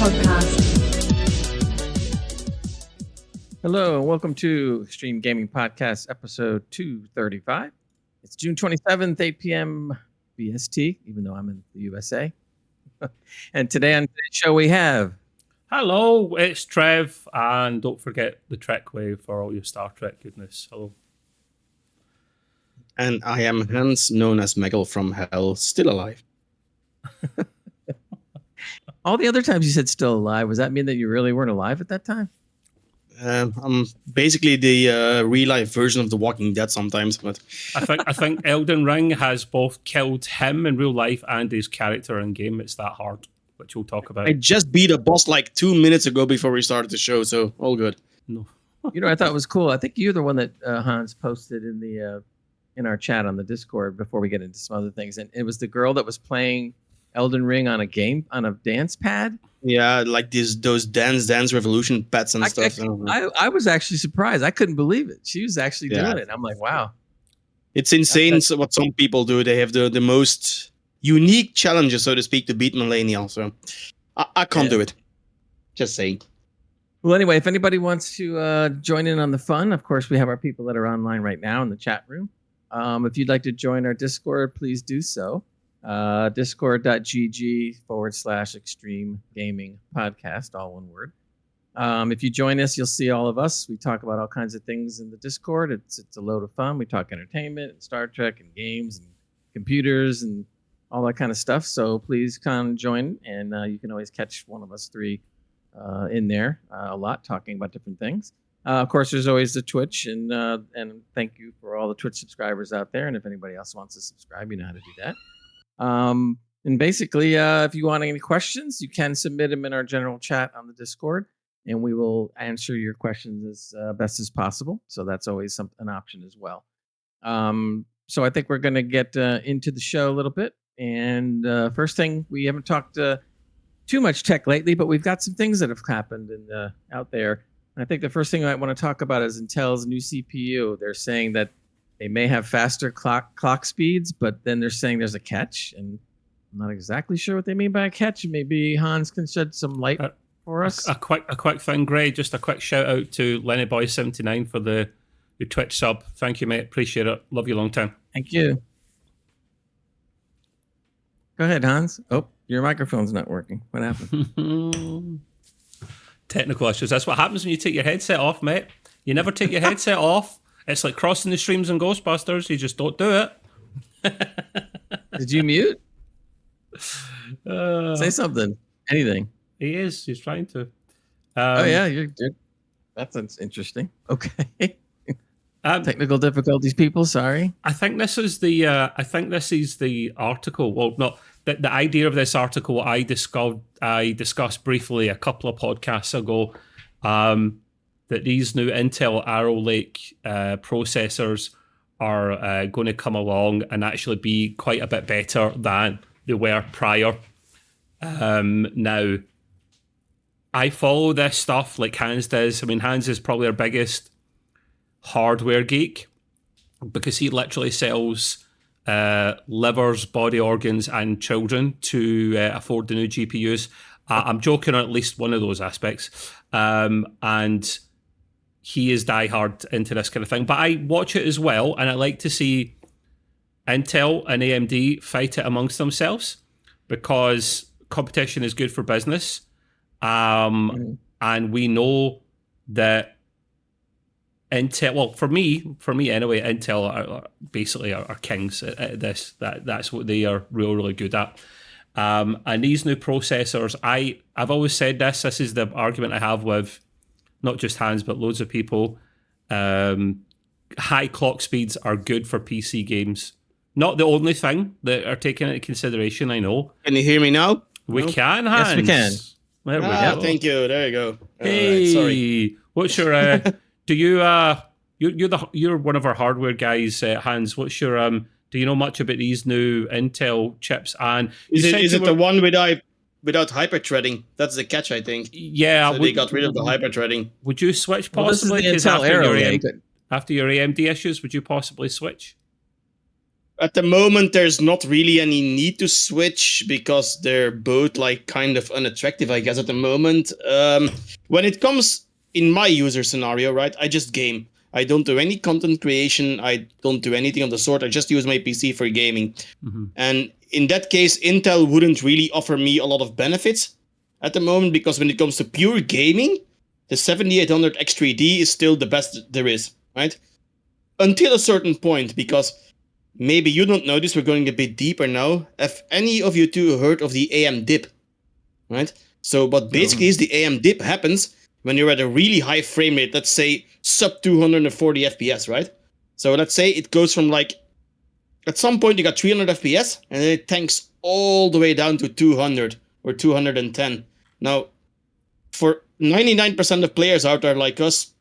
podcast. Hello, and welcome to Extreme Gaming Podcast, episode 235. It's June 27th, 8 p.m. BST, even though I'm in the USA. And today on today's show we have... Hello, it's Trev, and don't forget the Trek Wave for all your Star Trek goodness. Hello. And I am Hans, known as Megal from Hell, still alive. All the other times you said still alive, does that mean that you really weren't alive at that time? I'm basically the real-life version of The Walking Dead sometimes, but... I think Elden Ring has both killed him in real life and his character in game. It's that hard, which we'll talk about. I just beat a boss like 2 minutes ago before we started the show, so all good. No. You know, I thought was cool. I think you're the one that Hans posted in the in our chat on the Discord before we get into some other things, and it was the girl that was playing Elden Ring on a dance pad. Yeah, like those Dance Revolution pets and stuff. I was actually surprised. I couldn't believe it. She was actually doing it. I'm like, wow. It's insane what some people do. They have the most unique challenges, so to speak, to beat Millennial. So I can't do it. Just saying. Well, anyway, if anybody wants to join in on the fun, of course, we have our people that are online right now in the chat room. If you'd like to join our Discord, please do so. Discord.gg/Extreme Gaming Podcast, all one word. If you join us, you'll see all of us. We talk about all kinds of things in the Discord. It's a load of fun. We talk entertainment and Star Trek and games and computers and all that kind of stuff. So please come join, and you can always catch one of us three in there a lot, talking about different things. Of course, there's always the Twitch, and thank you for all the Twitch subscribers out there. And if anybody else wants to subscribe, you know how to do that. And basically, if you want any questions, you can submit them in our general chat on the Discord, and we will answer your questions as best as possible. So that's always an option as well. So I think we're going to get into the show a little bit. And first thing, we haven't talked too much tech lately, but we've got some things that have happened out there. And I think the first thing I want to talk about is Intel's new CPU. They're saying that they may have faster clock speeds, but then they're saying there's a catch, and I'm not exactly sure what they mean by a catch. Maybe Hans can shed some light for us. A quick thing, Gray. Just a quick shout out to LennyBoy79 for the Twitch sub. Thank you, mate. Appreciate it. Love you long time. Thank you. Go ahead, Hans. Oh, your microphone's not working. What happened? Technical issues. That's what happens when you take your headset off, mate. You never take your headset off. It's like crossing the streams in Ghostbusters. You just don't do it. Did you mute? Say something. Anything. He is. He's trying to. Oh yeah, you're. That's interesting. Okay. Technical difficulties, people. Sorry. I think this is the. I think this is the article. Well, no. The idea of this article I discussed briefly a couple of podcasts ago. That these new Intel Arrow Lake processors are going to come along and actually be quite a bit better than they were prior. Now, I follow this stuff like Hans does. I mean, Hans is probably our biggest hardware geek because he literally sells livers, body organs, and children to afford the new GPUs. I'm joking on at least one of those aspects. And he is diehard into this kind of thing. But I watch it as well, and I like to see Intel and AMD fight it amongst themselves because competition is good for business. And we know that Intel, well, for me anyway, Intel are basically are kings at this. That's what they are really good at. And these new processors, I've always said this is the argument I have with not just Hans, but loads of people. High clock speeds are good for PC games. Not the only thing that are taken into consideration, I know. Can you hear me now? We can, Hans. Yes, we can. There we go. Thank you. There you go. Hey, right, sorry. What's your... do you... You're one of our hardware guys, Hans. What's your... do you know much about these new Intel chips? And is it the one without hyper-threading? That's the catch, I think. Yeah. So they got rid of the hyper-threading. Would you switch possibly? Well, this is the Intel Arrow Lake. After your AMD issues, would you possibly switch? At the moment, there's not really any need to switch because they're both like kind of unattractive, I guess, at the moment. When it comes in my user scenario, right, I just game. I don't do any content creation. I don't do anything of the sort. I just use my PC for gaming. Mm-hmm. And in that case, Intel wouldn't really offer me a lot of benefits at the moment because when it comes to pure gaming, the 7800 X3D is still the best there is, right? Until a certain point, because maybe you don't know this, we're going a bit deeper now. Have any of you two heard of the AM dip? Right? So what basically is the AM dip happens when you're at a really high frame rate, let's say sub 240 FPS, right? So let's say it goes from like, at some point you got 300 FPS and then it tanks all the way down to 200 or 210. Now, for 99% of players out there like us,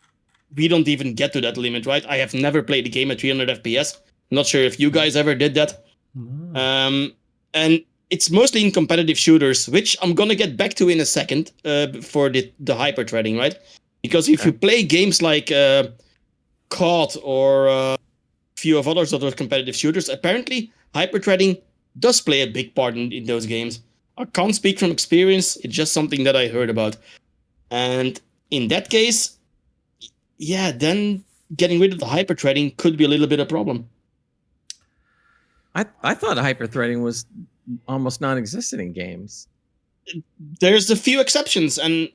we don't even get to that limit, right? I have never played a game at 300 FPS. Not sure if you guys ever did that. And it's mostly in competitive shooters, which I'm going to get back to in a second for the hyper-threading, right? Because if you play games like COD or a few of others other competitive shooters, apparently hyper-threading does play a big part in those games. I can't speak from experience. It's just something that I heard about. And in that case, yeah, then getting rid of the hyper-threading could be a little bit of a problem. I thought hyper-threading was almost non-existent in games. There's a few exceptions, and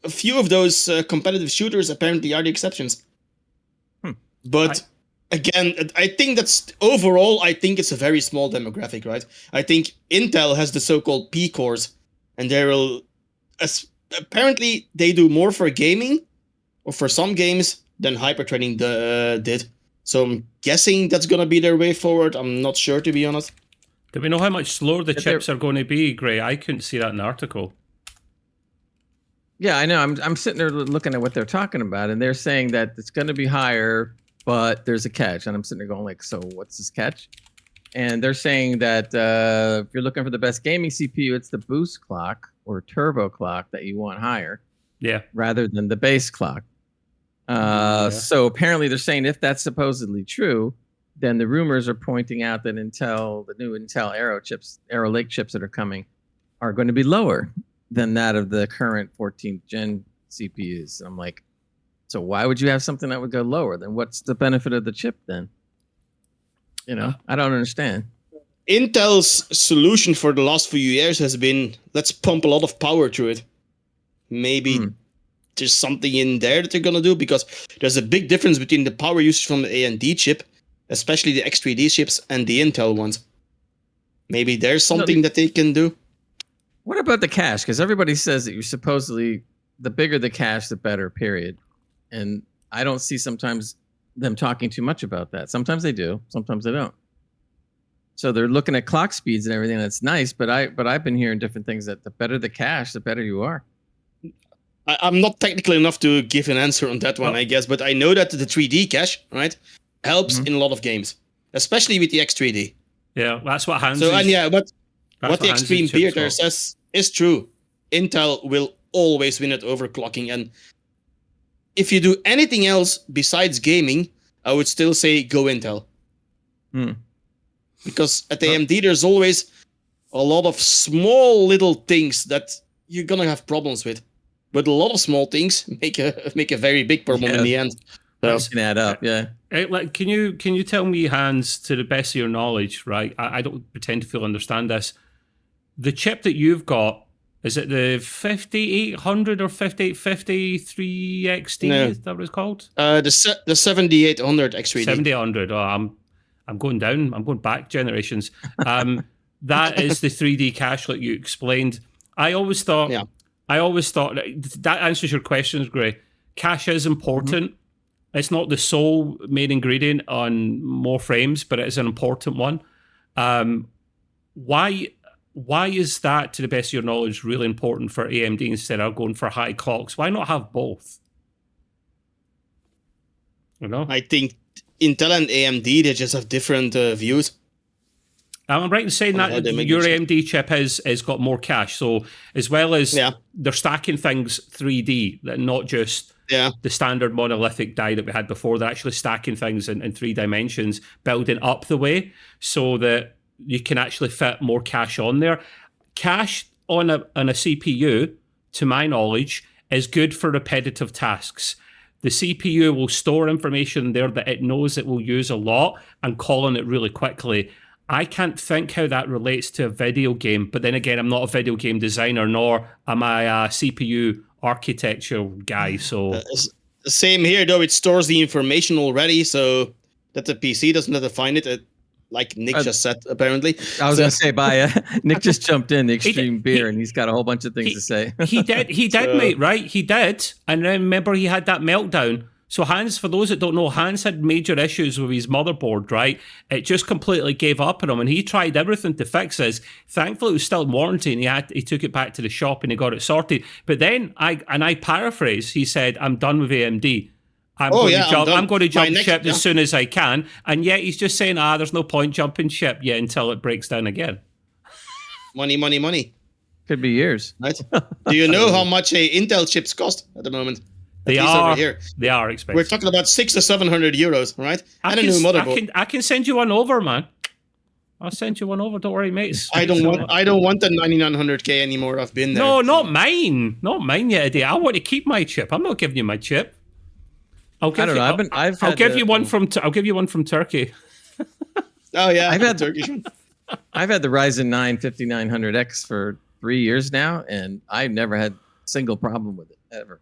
a few of those competitive shooters apparently are the exceptions. But again, I think that's overall, I think it's a very small demographic, right? I think Intel has the so-called P cores, and they will, apparently they do more for gaming or for some games than hyper-threading did. So I'm guessing that's going to be their way forward. I'm not sure, to be honest. Do we know how much slower the chips are going to be, Gray? I couldn't see that in the article. Yeah, I know. I'm sitting there looking at what they're talking about, and they're saying that it's going to be higher, but there's a catch. And I'm sitting there going like, so what's this catch? And they're saying that if you're looking for the best gaming CPU, it's the boost clock or turbo clock that you want higher. Yeah. Rather than the base clock. So apparently they're saying if that's supposedly true, then the rumors are pointing out that the new Intel Arrow Lake chips that are coming are going to be lower than that of the current 14th gen CPUs. I'm like, so why would you have something that would go lower? Then what's the benefit of the chip then? You know, I don't understand. Intel's solution for the last few years has been, let's pump a lot of power through it. Maybe there's something in there that they're going to do, because there's a big difference between the power usage from the AMD chip, especially the X3D chips, and the Intel ones. Maybe there's something that they can do. What about the cache? Because everybody says that you're supposedly, the bigger the cache, the better, period. And I don't see sometimes them talking too much about that. Sometimes they do, sometimes they don't. So they're looking at clock speeds and everything. That's nice, but I've been hearing different things that the better the cache, the better you are. I'm not technical enough to give an answer on that one, I guess, but I know that the 3D cache, right, helps in a lot of games, especially with the X3D. Yeah, that's what Hans. So, and yeah, what the Extreme Peter says is true. Intel will always win at overclocking, and if you do anything else besides gaming, I would still say go Intel. Because at AMD, there's always a lot of small little things that you're gonna have problems with. But a lot of small things make a very big problem in the end. So. That's gonna add up, yeah. Like, can you tell me, Hans, to the best of your knowledge, right? I don't pretend to fully understand this. The chip that you've got, is it the 5800 or 5850 3XD? No. Is that what it's called? The 7800 X3D. 7800. Oh, I'm going down. I'm going back generations. That is the 3D cache, like you explained. I always thought that answers your questions, Gray. Cache is important. It's not the sole main ingredient on more frames, but it is an important one. Why is that, to the best of your knowledge, really important for AMD instead of going for high clocks? Why not have both? You know, I think Intel and AMD, they just have different views. I'm right in saying that your AMD chip has got more cache. So as well as they're stacking things 3D, not just the standard monolithic die that we had before. They're actually stacking things in 3 dimensions, building up the way so that you can actually fit more cache on there. Cache on a CPU, to my knowledge, is good for repetitive tasks. The CPU will store information there that it knows it will use a lot and call on it really quickly. I can't think how that relates to a video game, but then again, I'm not a video game designer, nor am I a CPU architecture guy. So same here, though. It stores the information already, so that the PC doesn't have to find it. Like Nick just said, apparently. I was going to say, Nick just jumped in, the Extreme Beer, and he's got a whole bunch of things to say. He did, mate, right? He did. And then remember, he had that meltdown. So Hans, for those that don't know, Hans had major issues with his motherboard, right? It just completely gave up on him, and he tried everything to fix this. Thankfully, it was still in warranty, and he took it back to the shop and he got it sorted. But then, I paraphrase, he said, "I'm done with AMD. I'm going to jump ship as soon as I can." And yet he's just saying, there's no point jumping ship yet until it breaks down again. Money. Could be years. Right? Do you know how much Intel chips cost at the moment? They are expensive. We're talking about 600 to 700 euros, right? And a new motherboard. I can send you one over, man. I'll send you one over. Don't worry, mates. I don't want the 9900K anymore. I've been there. No, not mine. Not mine yet, today. I want to keep my chip. I'm not giving you my chip. I'll give you one from Turkey. Oh yeah, I've had Turkish one. I've had the Ryzen 9 5900X for 3 years now, and I've never had a single problem with it ever.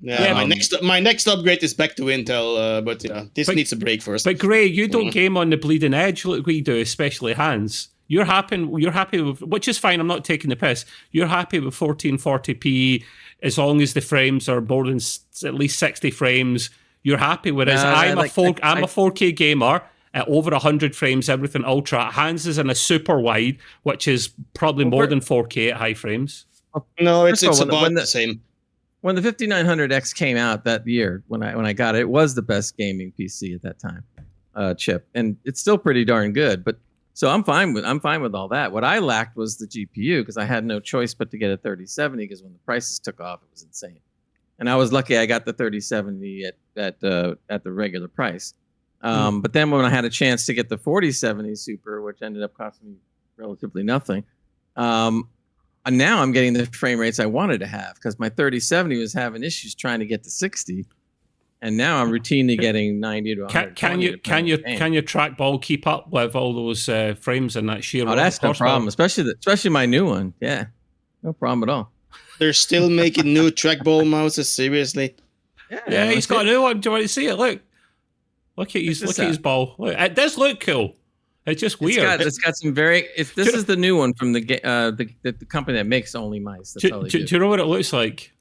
Yeah, my next upgrade is back to Intel, but this needs a break first. But Gray, you don't game on the bleeding edge like we do, especially Hans. You're happy with, which is fine. I'm not taking the piss. You're happy with 1440p as long as the frames are more than at least 60 frames. You're happy with it. I'm a 4K gamer at over 100 frames, everything ultra. Hans is in a super wide, which is probably more than 4K at high frames. No, it's about the same. When the 5900X came out that year, when I got it, it was the best gaming PC at that time, chip, and it's still pretty darn good. But so I'm fine with all that. What I lacked was the GPU because I had no choice but to get a 3070 because when the prices took off, it was insane. And I was lucky I got the 3070 at the regular price. But then when I had a chance to get the 4070 Super, which ended up costing me relatively nothing, and now I'm getting the frame rates I wanted to have because my 3070 was having issues trying to get to 60, and now I'm routinely getting 90 to 100. Can your trackball keep up with all those frames and that sheer? Oh, that's no problem, especially my new one. Yeah, no problem at all. They're still making new trackball mouses. Seriously? Yeah, he's got a new one. Do you want to see it? Look at his ball. Look, it does look cool. It's just weird. It's got some very. This is the new one from the company that makes only mice. That's all they do. Do you know what it looks like?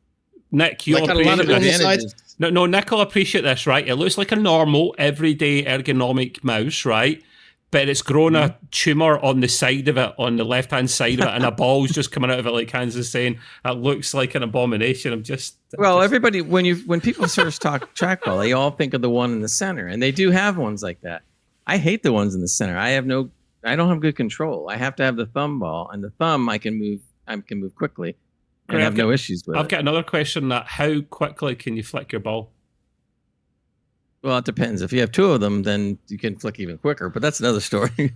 Nick, you'll appreciate this. No, Nick will appreciate this, right? It looks like a normal, everyday ergonomic mouse, right? But it's grown a tumor on the side of it, on the left-hand side of it, and a ball's just coming out of it, like Hans is saying. It looks like an abomination. Everybody, when people first talk trackball, they all think of the one in the center, and they do have ones like that. I hate the ones in the center. I don't have good control. I have to have the thumb ball, and the thumb I can move quickly and have no issues with it. I've got another question: how quickly can you flick your ball? Well, it depends. If you have two of them, then you can flick even quicker. But that's another story.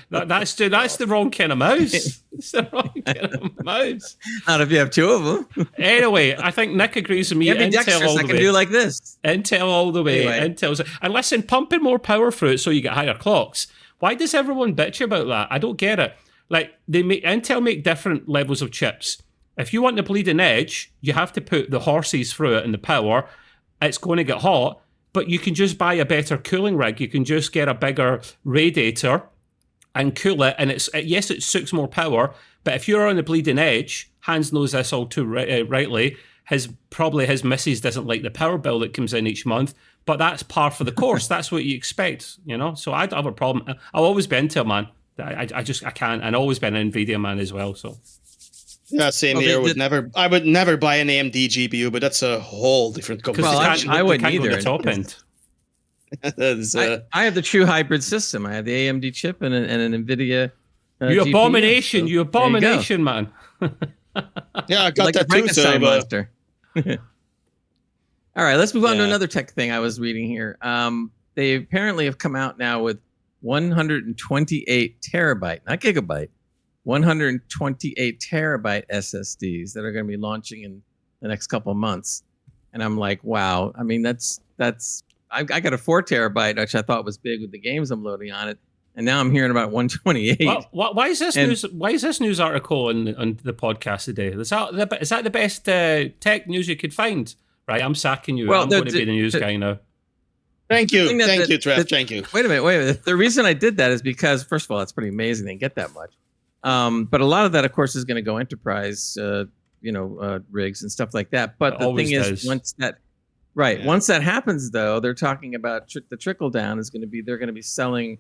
That's the wrong kind of mouse. It's the wrong kind of mouse. Not if you have two of them. Anyway, I think Nick agrees with me. Intel all the way. I can do like this. Intel all the way. Anyway. And listen, pumping more power through it so you get higher clocks. Why does everyone bitch about that? I don't get it. Like Intel make different levels of chips. If you want the bleeding edge, you have to put the horses through it and the power. It's going to get hot. But you can just buy a better cooling rig. You can just get a bigger radiator and cool it. And it sucks more power. But if you're on the bleeding edge, Hans knows this all too rightly. His missus doesn't like the power bill that comes in each month. But that's par for the course. That's what you expect, you know. So I don't have a problem. I'll always be Intel, man. I can't. And I've always been an Nvidia man as well. So. Yeah, same here. I would never buy an AMD GPU, but that's a whole different conversation. I wouldn't either. The top end. I have the true hybrid system. I have the AMD chip and an Nvidia. You GPU, abomination! You abomination, man. Yeah, I got like that too. Monster. All right, let's move on to Yeah. another tech thing I was reading here. They apparently have come out now with 128 terabyte, not gigabyte, 128 terabyte SSDs that are going to be launching in the next couple of months. And I'm like, wow. I mean, that's I got a 4 terabyte, which I thought was big with the games I'm loading on it, and now I'm hearing about 128. Why is this news? Why is this news article on the podcast today? Is that the best tech news you could find? Right, I'm sacking you. Well, I'm going to be the news guy now. Thank you, Trev. Thank you. Wait a minute. The reason I did that is because, first of all, it's pretty amazing they get that much. But a lot of that, of course, is going to go enterprise, rigs and stuff like that. But the thing is, once that happens, though, they're talking about the trickle down is going to be they're going to be selling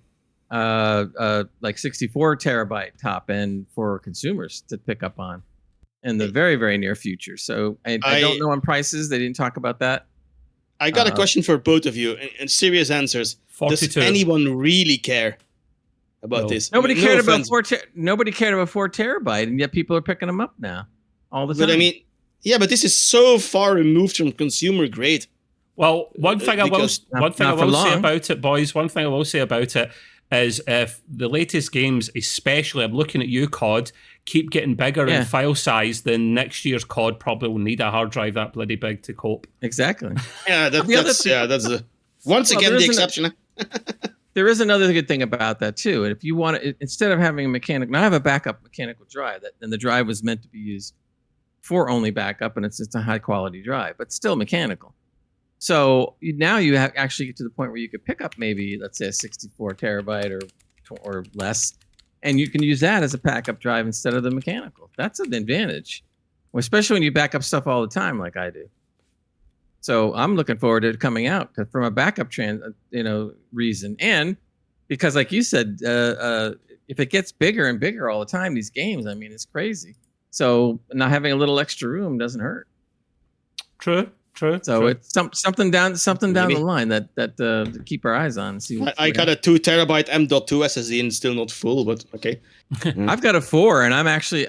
like 64 terabyte top end for consumers to pick up on in the very, very near future. So I don't know on prices. They didn't talk about that. I got a question for both of you, and serious answers. 42. Does anyone really care about this? Nobody No cared offense. about nobody cared about 4 terabyte, and yet people are picking them up now all the time. But I mean, yeah, but this is so far removed from consumer grade. Well, one thing I will say about it, boys. One thing I will say about it is if the latest games, especially, I'm looking at you, COD, keep getting bigger in file size, then next year's COD probably will need a hard drive that bloody big to cope. Exactly. Yeah, that's once again the exception. There is another good thing about that too. And if you want to, instead of having a mechanical, now I have a backup mechanical drive and the drive was meant to be used for only backup, and it's a high quality drive, but still mechanical. So now you actually get to the point where you could pick up maybe, let's say, a 64 terabyte or less, and you can use that as a backup drive instead of the mechanical. That's an advantage, especially when you back up stuff all the time like I do. So I'm looking forward to it coming out from a backup reason, and because, like you said, if it gets bigger and bigger all the time, these games, I mean, it's crazy. So not having a little extra room doesn't hurt. True. So it's something down the line that to keep our eyes on. And see. I got a 2 terabyte M.2 SSD and still not full, but okay. I've got a 4, and I'm actually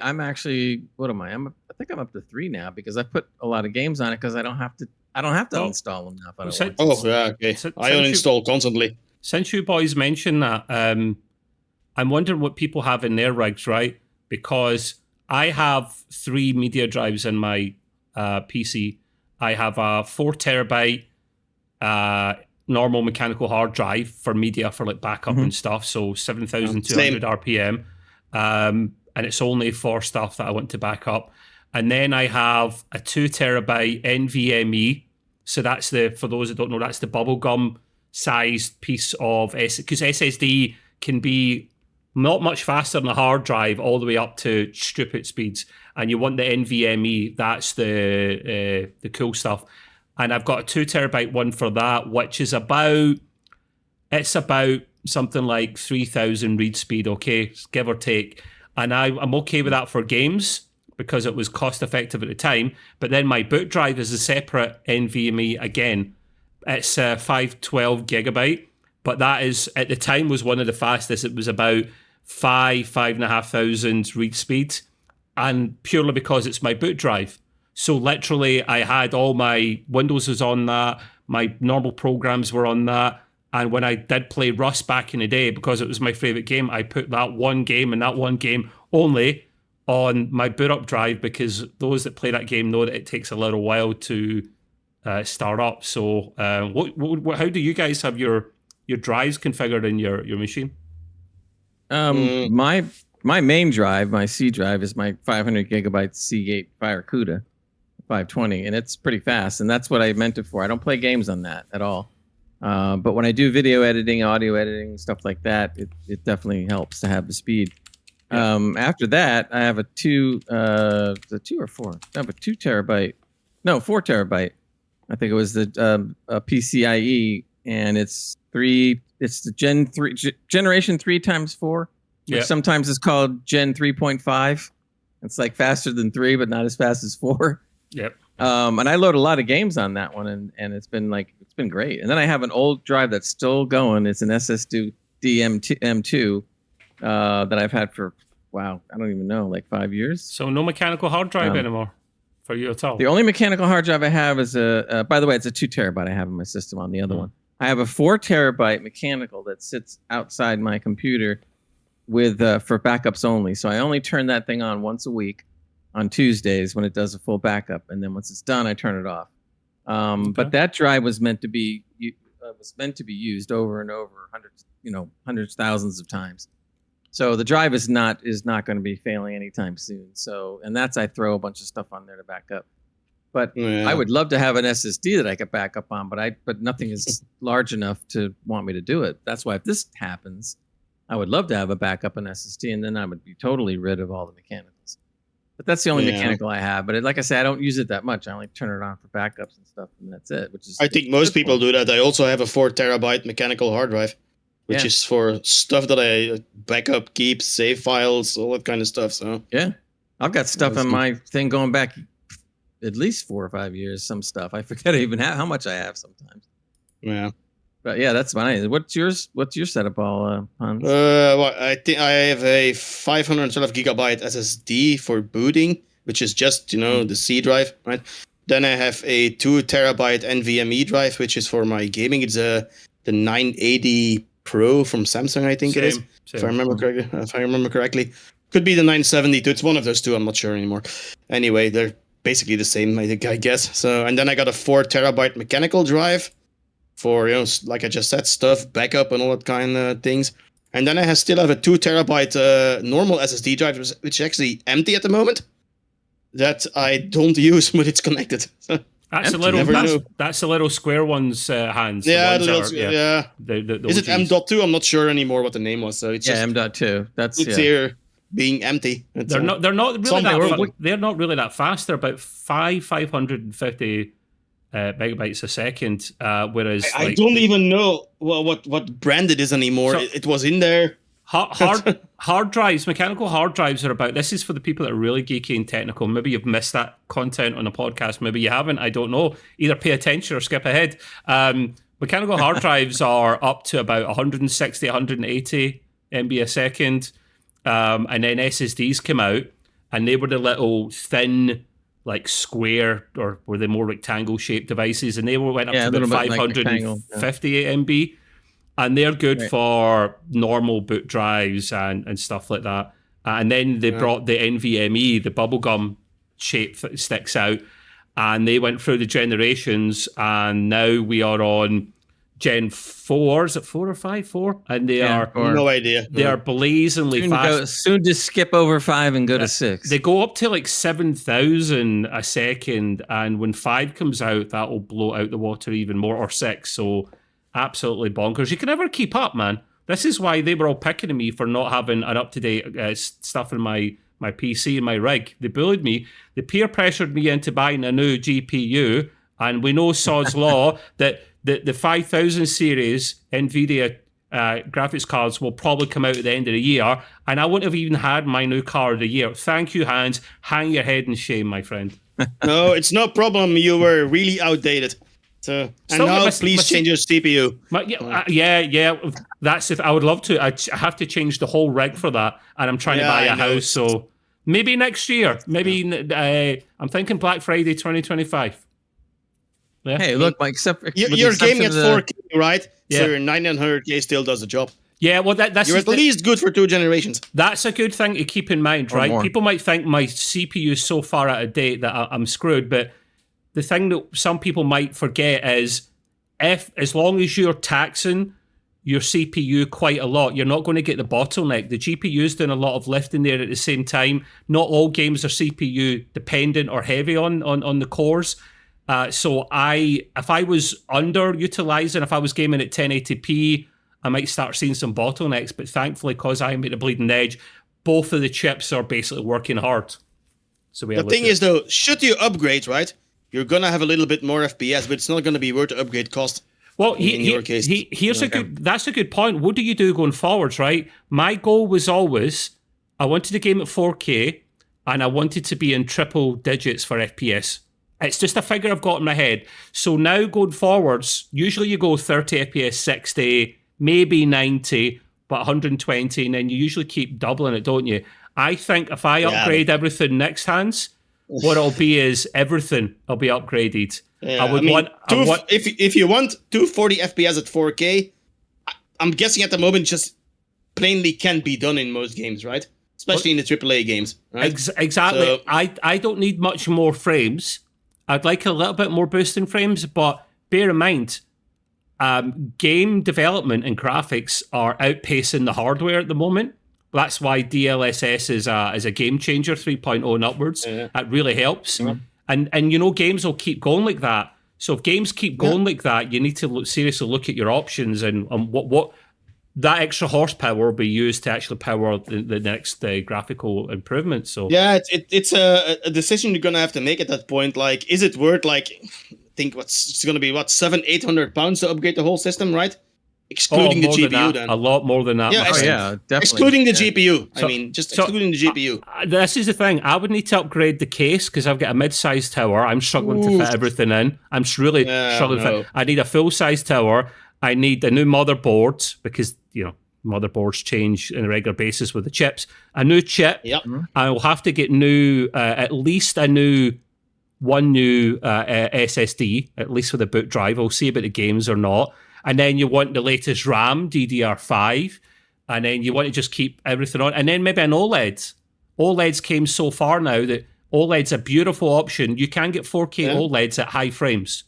what am I? I think I'm up to 3 now because I put a lot of games on it because I don't have to uninstall them now. If I don't want to. Yeah, okay. I uninstall constantly. Since you boys mentioned that, I'm wondering what people have in their rigs, right? Because I have 3 media drives in my PC. I have a 4 terabyte normal mechanical hard drive for media for like backup and stuff, so 7,200 RPM, and it's only for stuff that I want to back up. And then I have a 2 terabyte NVMe, so that's for those that don't know, that's the bubblegum sized piece of because SSD can be not much faster than a hard drive all the way up to stupid speeds, and you want the NVMe, that's the cool stuff. And I've got a 2 terabyte one for that, which is about something like 3,000 read speed, okay, give or take. And I'm okay with that for games because it was cost effective at the time. But then my boot drive is a separate NVMe again. It's 512 gigabyte, but that is at the time was one of the fastest. It was about 5,500 read speed, and purely because it's my boot drive. So literally I had all my Windows was on that, my normal programs were on that, and when I did play Rust back in the day, because it was my favorite game, I put that one game and that one game only on my boot up drive, because those that play that game know that it takes a little while to start up. So how do you guys have your drives configured in your machine? My main drive, my C drive, is my 500 gigabyte Seagate Firecuda 520, and it's pretty fast, and that's what I meant it for. I don't play games on that at all, but when I do video editing, audio editing, stuff like that, it definitely helps to have the speed. After that, I have a 4 terabyte. I think it was the PCIe, and it's the generation 3 times 4, which sometimes is called Gen 3.5. It's like faster than 3, but not as fast as 4. Yep. And I load a lot of games on that one, and it's been great. And then I have an old drive that's still going. It's an SSD M2 that I've had for I don't even know, like 5 years. So no mechanical hard drive anymore. for you at all? The only mechanical hard drive I have is by the way, it's a 2 terabyte I have in my system on the other one. I have a 4 terabyte mechanical that sits outside my computer with for backups only. So I only turn that thing on once a week on Tuesdays when it does a full backup, and then once it's done, I turn it off. But that drive was meant to be used over and over, hundreds, thousands of times. So the drive is not going to be failing anytime soon. So, and I throw a bunch of stuff on there to back up. But I would love to have an SSD that I could back up on, but nothing is large enough to want me to do it. That's why if this happens, I would love to have a backup in SSD, and then I would be totally rid of all the mechanicals. But that's the only mechanical I have. But like I say, I don't use it that much. I only turn it on for backups and stuff, and that's it. I think most people do that. I also have a 4 terabyte mechanical hard drive, which is for stuff that I back up, keep, save files, all that kind of stuff. So yeah, I've got stuff on my thing going back at least 4 or 5 years. Some stuff I forget even how much I have sometimes. Yeah. But yeah, that's fine. What's yours? What's your setup, all, Hans? Well, I think I have a 512 gigabyte SSD for booting, which is just the C drive, right? Then I have a 2 terabyte NVMe drive, which is for my gaming. It's the 980 Pro from Samsung, I think it is, if I remember correctly. Could be the 970 too. It's one of those two. I'm not sure anymore. Anyway, they're basically the same, I guess. So, and then I got a 4 terabyte mechanical drive for, like I just said, stuff, backup and all that kind of things. And then I still have a 2 terabyte normal SSD drive, which is actually empty at the moment, that I don't use when it's connected. That's the little square ones, Hans. Yeah, the is it M.2? I'm not sure anymore what the name was. So it's just M.2. It's here being empty. They're not really that fast. They're about 550 megabytes a second. Whereas I don't even know what brand it is anymore. So, it was in there. Hard drives, mechanical hard drives are about, this is for the people that are really geeky and technical. Maybe you've missed that content on a podcast. Maybe you haven't. I don't know. Either pay attention or skip ahead. Mechanical hard drives are up to about 160, 180 MB a second. And then SSDs come out, and they were the little thin, like square, or were they more rectangle shaped devices, and they went up to about 550 MB. And they're good for normal boot drives and stuff like that. And then they brought the NVMe, the bubblegum shape that sticks out, and they went through the generations, and now we are on Gen 4. Is it 4 or 5? 4? And they are... No idea. They are blazingly fast. Soon to skip over 5 and go to 6. They go up to like 7,000 a second, and when 5 comes out, that will blow out the water even more, or 6, so... Absolutely bonkers. You can never keep up, man. This is why they were all picking at me for not having an up-to-date stuff in my PC and my rig. They bullied me. They peer pressured me into buying a new GPU, and we know Sod's Law that the 5000 series NVIDIA graphics cards will probably come out at the end of the year, and I wouldn't have even had my new car of the year. Thank you, Hans. Hang your head in shame, my friend. No, it's no problem. You were really outdated. So, and now please change your CPU. Yeah. That's if I would love to. I have to change the whole rig for that, and I'm trying to buy a house. So maybe next year. Maybe I'm thinking Black Friday 2025. Yeah. Hey, look, Mike. You're gaming at 4K, right? Yeah. So your 900K still does the job. Yeah, well, that's you're at least good for 2 generations. That's a good thing to keep in mind, right? People might think my CPU is so far out of date that I'm screwed, but the thing that some people might forget is as long as you're taxing your CPU quite a lot, you're not going to get the bottleneck. The GPU's doing a lot of lifting there at the same time. Not all games are CPU dependent or heavy on the cores. So if I was underutilizing, if I was gaming at 1080p, I might start seeing some bottlenecks. But thankfully, because I'm at the bleeding edge, both of the chips are basically working hard. So the thing is, though, should you upgrade, right? You're going to have a little bit more FPS, but it's not going to be worth the upgrade cost. Well, that's a good point. What do you do going forwards, right? My goal was always, I wanted the game at 4K, and I wanted to be in triple digits for FPS. It's just a figure I've got in my head. So now going forwards, usually you go 30 FPS, 60, maybe 90, but 120, and then you usually keep doubling it, don't you? I think if I upgrade everything next, Hans... what it'll be is everything will be upgraded. Yeah, I want if you want 240 FPS at 4K, I'm guessing at the moment just plainly can't be done in most games, right? Especially in the AAA games, right? Exactly. So, I don't need much more frames. I'd like a little bit more boost in frames, but bear in mind, game development and graphics are outpacing the hardware at the moment. That's why DLSS is a game changer, 3.0 and upwards. Yeah. That really helps. And you know, games will keep going like that. So if games keep going like that, you need to seriously look at your options and what that extra horsepower will be used to actually power the next graphical improvement. So yeah, it's a decision you're gonna have to make at that point. Like, is it worth I think it's gonna be £700-800 to upgrade the whole system, right? Excluding the GPU, then a lot more than that. Yeah, definitely. excluding the GPU. So- I mean, just excluding the GPU. This is the thing. I would need to upgrade the case because I've got a mid-sized tower. I'm struggling to fit everything in. I'm really struggling to fit. I need a full-size tower. I need a new motherboard because, you know, motherboards change on a regular basis with the chips. A new chip. Yep. I will have to get at least one new SSD, at least with a boot drive. We'll see about the games or not. And then you want the latest RAM, DDR5. And then you want to just keep everything on. And then maybe an OLED. OLEDs came so far now that OLED's a beautiful option. You can get 4K OLEDs at high frames.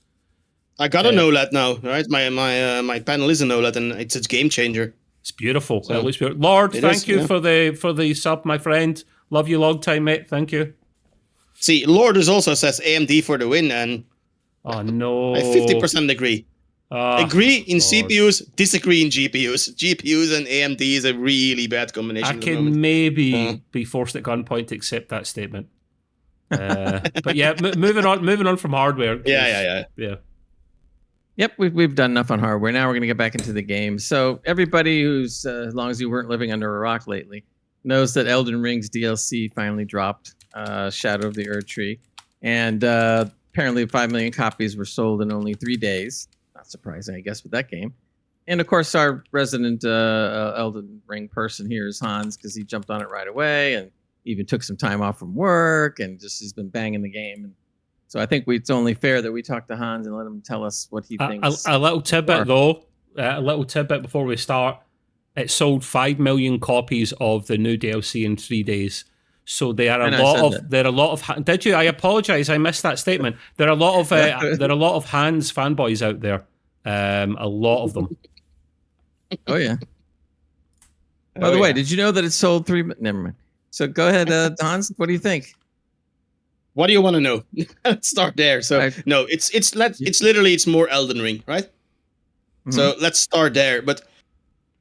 I got an OLED now, right? My panel is an OLED, and it's a game changer. It's beautiful. So, it looks beautiful. Lord, thank you yeah. for the sub, my friend. Love you long time, mate. Thank you. See, Lourdes also says AMD for the win, and Oh no. I 50% agree. Agree in God. CPUs, disagree in GPUs. GPUs and AMD is a really bad combination. I at the moment. can maybe be forced at gunpoint to accept that statement. But yeah, moving on from hardware. Yeah. Yep, we've done enough on hardware. Now we're going to get back into the game. So everybody who's, as long as you weren't living under a rock lately, knows that Elden Ring's DLC finally dropped, Shadow of the Erdtree. And apparently 5 million copies were sold in only 3 days. Not surprising, I guess, with that game. And of course, our resident Elden Ring person here is Hans, because he jumped on it right away and even took some time off from work and just he's been banging the game. And so I think it's only fair that we talk to Hans and let him tell us what he thinks. A little tidbit, though. A little tidbit before we start. It sold 5 million copies of the new DLC in 3 days. So there are a lot of. Did you? I apologize. I missed that statement. There are a lot of Hans fanboys out there. A lot of them. Oh yeah. By the way, did you know that it sold 3? Never mind. So go ahead, Hans. What do you think? What do you want to know? Let's start there. So no, it's literally more Elden Ring, right? Mm-hmm. So let's start there. But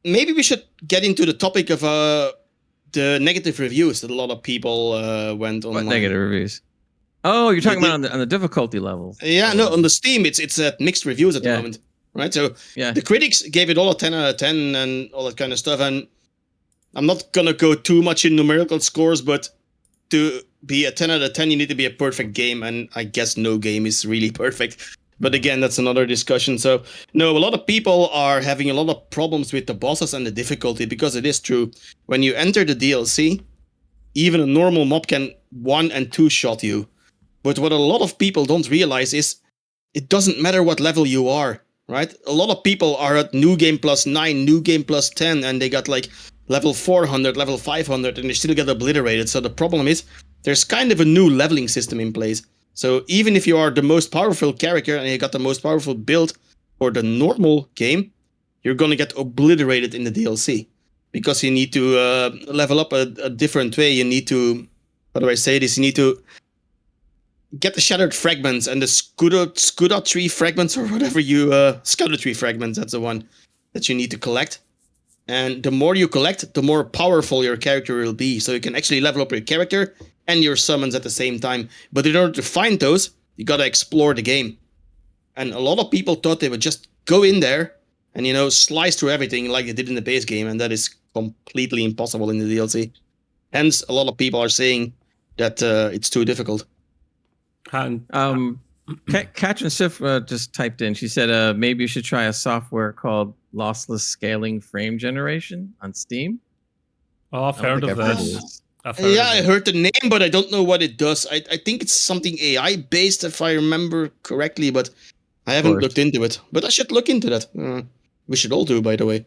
maybe we should get into the topic of the negative reviews that a lot of people went on. What negative reviews? Oh, you're talking about on the difficulty level. Yeah, no, on the Steam, it's mixed reviews at the moment, right? So the critics gave it all a 10 out of 10 and all that kind of stuff. And I'm not gonna go too much in numerical scores, but to be a 10 out of 10, you need to be a perfect game, and I guess no game is really perfect. But again, that's another discussion. So, no, a lot of people are having a lot of problems with the bosses and the difficulty, because it is true. When you enter the DLC, even a normal mob can 1- and 2-shot you. But what a lot of people don't realize is it doesn't matter what level you are, right? A lot of people are at New Game Plus 9, New Game Plus 10, and they got like level 400, level 500, and they still get obliterated. So the problem is there's kind of a new leveling system in place. So even if you are the most powerful character and you got the most powerful build for the normal game, you're going to get obliterated in the DLC. Because you need to level up a different way. You need to, how do I say this? You need to get the Shattered Fragments and the Scuda Tree Fragments, or whatever you... Scuda Tree Fragments, that's the one that you need to collect. And the more you collect, the more powerful your character will be. So you can actually level up your character and your summons at the same time. But in order to find those, you gotta explore the game. And a lot of people thought they would just go in there and, you know, slice through everything like they did in the base game. And that is completely impossible in the DLC. Hence, a lot of people are saying that it's too difficult. And Katrin Sif just typed in. She said, maybe you should try a software called Lossless Scaling Frame Generation on Steam. Oh, I've heard of this. I've heard Yeah, of I it. heard the name, but I don't know what it does. I think it's something AI based, if I remember correctly, but I haven't course. looked into it. But I should look into that. We should all do, by the way.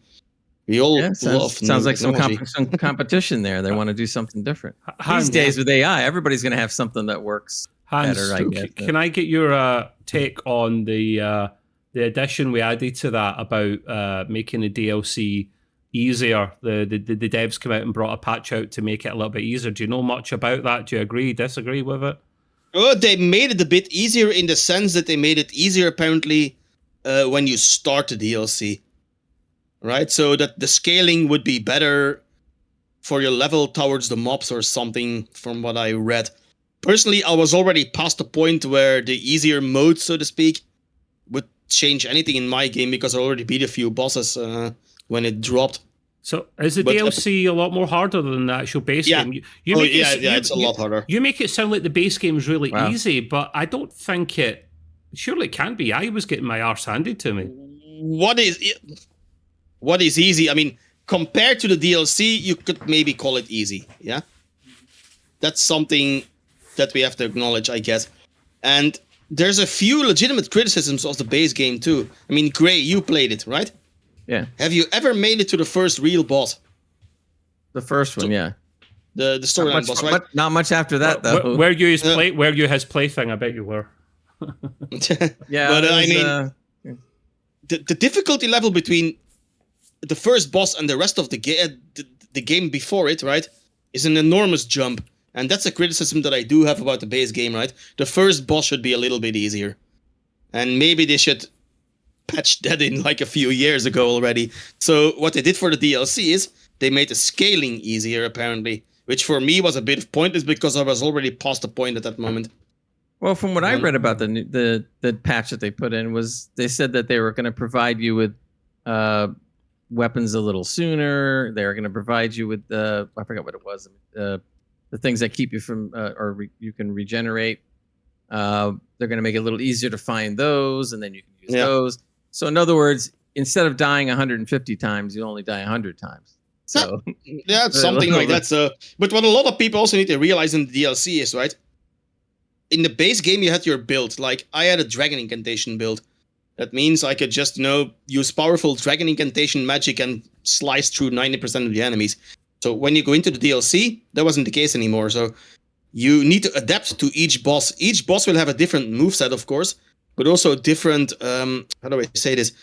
We all Yeah, love sounds new like technology. some competition there. They want to do something different. These Hans, days with AI, everybody's going to have something that works better, I guess. can I get your take on the addition we added to that about making the DLC easier? The devs come out and brought a patch out to make it a little bit easier. Do you know much about that? Do you agree, disagree with it? Oh, they made it a bit easier in the sense that they made it easier, apparently, when you start the DLC. Right? So that the scaling would be better for your level towards the mobs or something, from what I read. Personally, I was already past the point where the easier mode, so to speak, would change anything in my game because I already beat a few bosses when it dropped. So is the But, DLC a lot more harder than the actual base Yeah. game? It's a lot harder. You make it sound like the base game is really Wow. easy, but I don't think it. Surely it can be. I was getting my arse handed to me. What is easy? I mean, compared to the DLC, you could maybe call it easy. Yeah, that's something that we have to acknowledge, I guess. And there's a few legitimate criticisms of the base game too. I mean, Gray, you played it, right? Yeah, Have you ever made it to the first real boss? the first one, yeah. The storyline boss, right? But not much after that, though. Where you his plaything, I bet you were. Yeah, but it I was, mean, the difficulty level between the first boss and the rest of the game before it, right, is an enormous jump. And that's a criticism that I do have about the base game, right? The first boss should be a little bit easier. And maybe they should patch that in like a few years ago already. So what they did for the DLC is they made the scaling easier, apparently. Which for me was a bit pointless because I was already past the point at that moment. well, from what I read about the patch that they put in, was they said that they were going to provide you with weapons a little sooner. They were going to provide you with I forgot what it was, the things that keep you from you can regenerate. They're going to make it a little easier to find those, and then you can use those. So in other words, instead of dying 150 times, you only die 100 times. So yeah, it's something like that. So, but what a lot of people also need to realize in the DLC is, right, in the base game you had your build. Like I had a dragon incantation build. That means I could just, use powerful dragon incantation magic and slice through 90% of the enemies. So when you go into the DLC, that wasn't the case anymore. So you need to adapt to each boss. Each boss will have a different moveset, of course, but also different, how do I say this?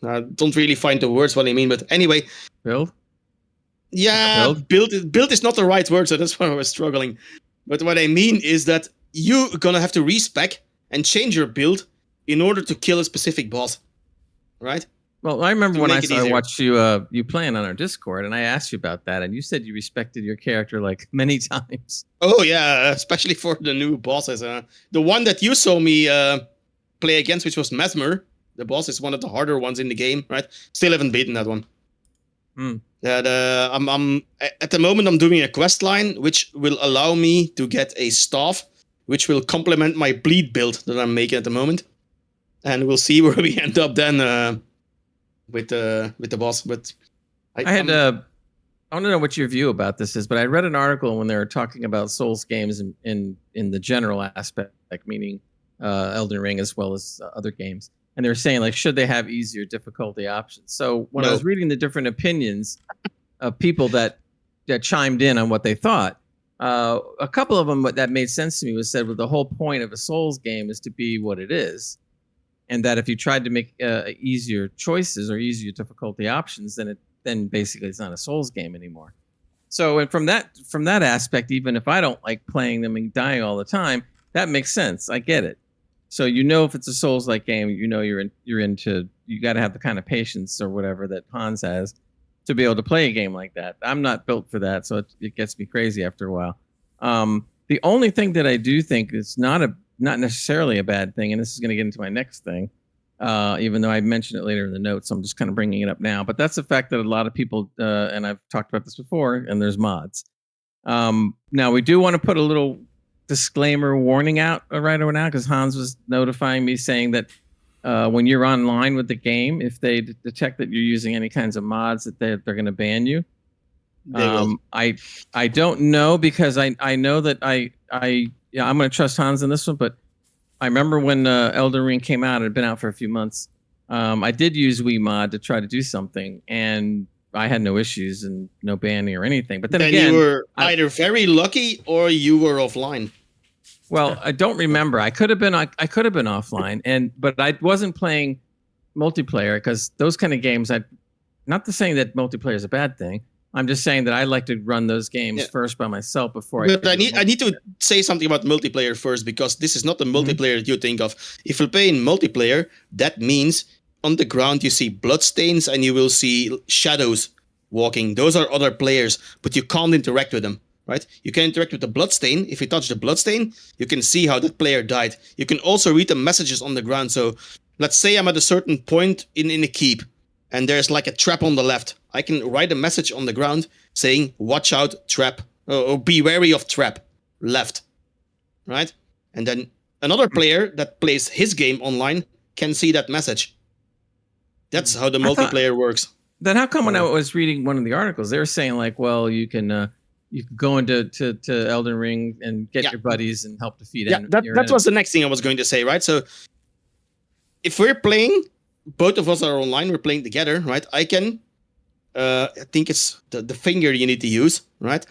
I don't really find the words what I mean, but anyway. build. Yeah, build is not the right word, so that's why I was struggling. But what I mean is that you're gonna have to respec and change your build in order to kill a specific boss, right? Well, I remember when I easier. watched you playing on our Discord, and I asked you about that, and you said you respected your character like many times. Oh yeah, especially for the new bosses. The one that you saw me play against, which was Mesmer, the boss is one of the harder ones in the game, right? Still haven't beaten that one. I'm at the moment I'm doing a quest line which will allow me to get a staff, which will complement my bleed build that I'm making at the moment, and we'll see where we end up then with the boss. But I want to know what your view about this is, but I read an article when they were talking about Souls games in the general aspect, like meaning Elden Ring as well as other games. And they were saying, like, should they have easier difficulty options? So when I was reading the different opinions of people that chimed in on what they thought, a couple of them that made sense to me was said, well, the whole point of a Souls game is to be what it is. And that if you tried to make easier choices or easier difficulty options, then basically it's not a Souls game anymore. So, and from that aspect, even if I don't like playing them and dying all the time, that makes sense. I get it. So if it's a Souls-like game, you got to have the kind of patience or whatever that Hans has to be able to play a game like that. I'm not built for that, so it gets me crazy after a while. The only thing that I do think is not necessarily a bad thing, and this is going to get into my next thing, even though I mentioned it later in the notes, so I'm just kind of bringing it up now. But that's the fact that a lot of people, and I've talked about this before, and there's mods. Now, we do want to put a little disclaimer warning out right now, because Hans was notifying me saying that when you're online with the game, if they detect that you're using any kinds of mods, that they're going to ban you. They will. I don't know because I know that I'm going to trust Hans in this one, but I remember when Elden Ring came out, it had been out for a few months. I did use WeMod to try to do something, and I had no issues and no banning or anything. But then again, you were either very lucky or you were offline. Well, I don't remember. I could have been offline, but I wasn't playing multiplayer because those kind of games. Not to saying that multiplayer is a bad thing. I'm just saying that I like to run those games first by myself before But I need to say something about multiplayer first, because this is not the multiplayer that you think of. If you play in multiplayer, that means on the ground you see bloodstains and you will see shadows walking. Those are other players, but you can't interact with them, right? You can interact with the bloodstain. If you touch the bloodstain, you can see how that player died. You can also read the messages on the ground. So let's say I'm at a certain point in a keep, and there's like a trap on the left. I can write a message on the ground saying, watch out, trap, or be wary of trap, left, right? And then another player that plays his game online can see that message. That's how the multiplayer works. Then how come when I was reading one of the articles, they were saying like, well, you can go into to Elden Ring and get your buddies and help defeat enemies. That was the next thing I was going to say, right? So if we're playing, both of us are online, we're playing together, right? I can, I think it's the finger you need to use, right?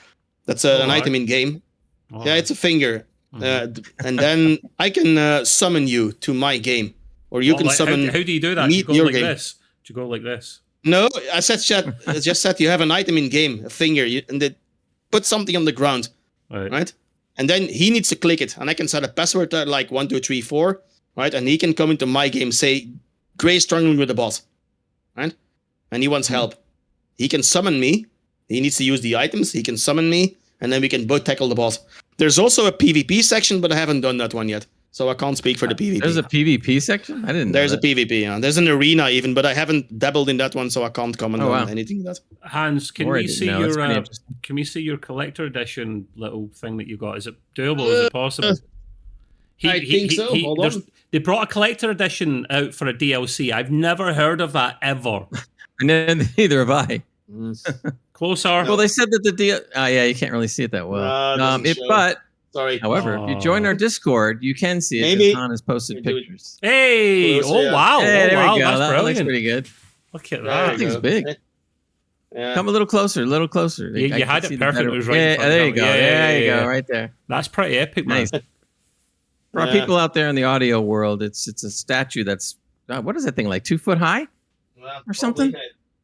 That's an item in game. It's a finger. And then I can summon you to my game. Or you can summon. How do you do that? Do you go like this? Do you go like this? No, I just said you have an item in game, a finger, and they put something on the ground, right? And then he needs to click it, and I can set a password like 1, 2, 3, 4, right? And he can come into my game, say, Gray's struggling with the boss, right? And he wants help. He can summon me. He needs to use the items. He can summon me, and then we can both tackle the boss. There's also a PvP section, but I haven't done that one yet, so I can't speak for the PvP. There's a PvP section? I didn't know There's a PvP, yeah. There's an arena even, but I haven't dabbled in that one, so I can't comment on anything like that. Hans, can we see your collector edition little thing that you got? Is it doable? Is it possible? I think so. Hold on. They brought a collector edition out for a DLC. I've never heard of that ever. And neither have I. Closer. Well, they said that you can't really see it that well. However, if you join our Discord, you can see it. Maybe Han has posted pictures. Hey! Wow! Hey, there we go. That's that brilliant. Looks pretty good. Look at that. That thing's big. Yeah. Come a little closer. You had it perfect. It was right. There you go. There you go. Right there. That's pretty epic, man. Nice. For our people out there in the audio world, it's a statue that's what is that thing, like 2 foot high, or something?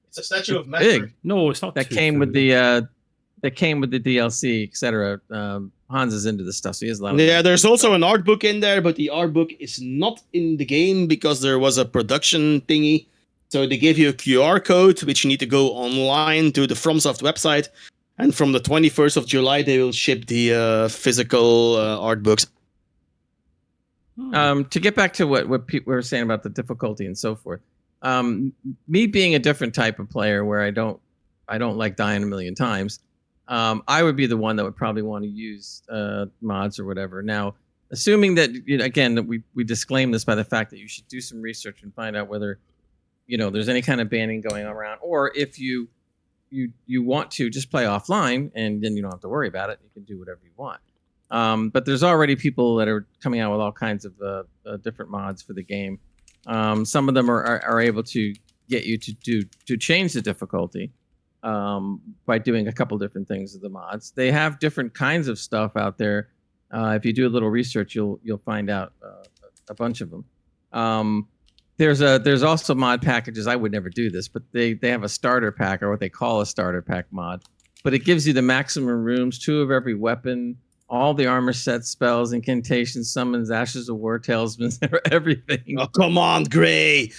It's a statue of big. No, it's not. That came with the DLC, etc. Hans is into this stuff, so he has a lot of. Yeah, there's also an art book in there, but the art book is not in the game because there was a production thingy. So they gave you a QR code, which you need to go online to the FromSoft website, and from the 21st of July they will ship the physical art books. To get back to what people were saying about the difficulty and so forth, me being a different type of player where I don't like dying a million times, I would be the one that would probably want to use mods or whatever. Now, assuming that again that we disclaim this by the fact that you should do some research and find out whether there's any kind of banning going around, or if you want to just play offline and then you don't have to worry about it. You can do whatever you want. But there's already people that are coming out with all kinds of different mods for the game. Some of them are able to get you to change the difficulty by doing a couple different things with the mods. They have different kinds of stuff out there. If you do a little research, you'll find out a bunch of them. There's also mod packages. I would never do this, but they have a starter pack, or what they call a starter pack mod. But it gives you the maximum rooms, 2 of every weapon, all the armor sets, spells, incantations, summons, ashes of war, talismans, everything. Oh, come on, Gray!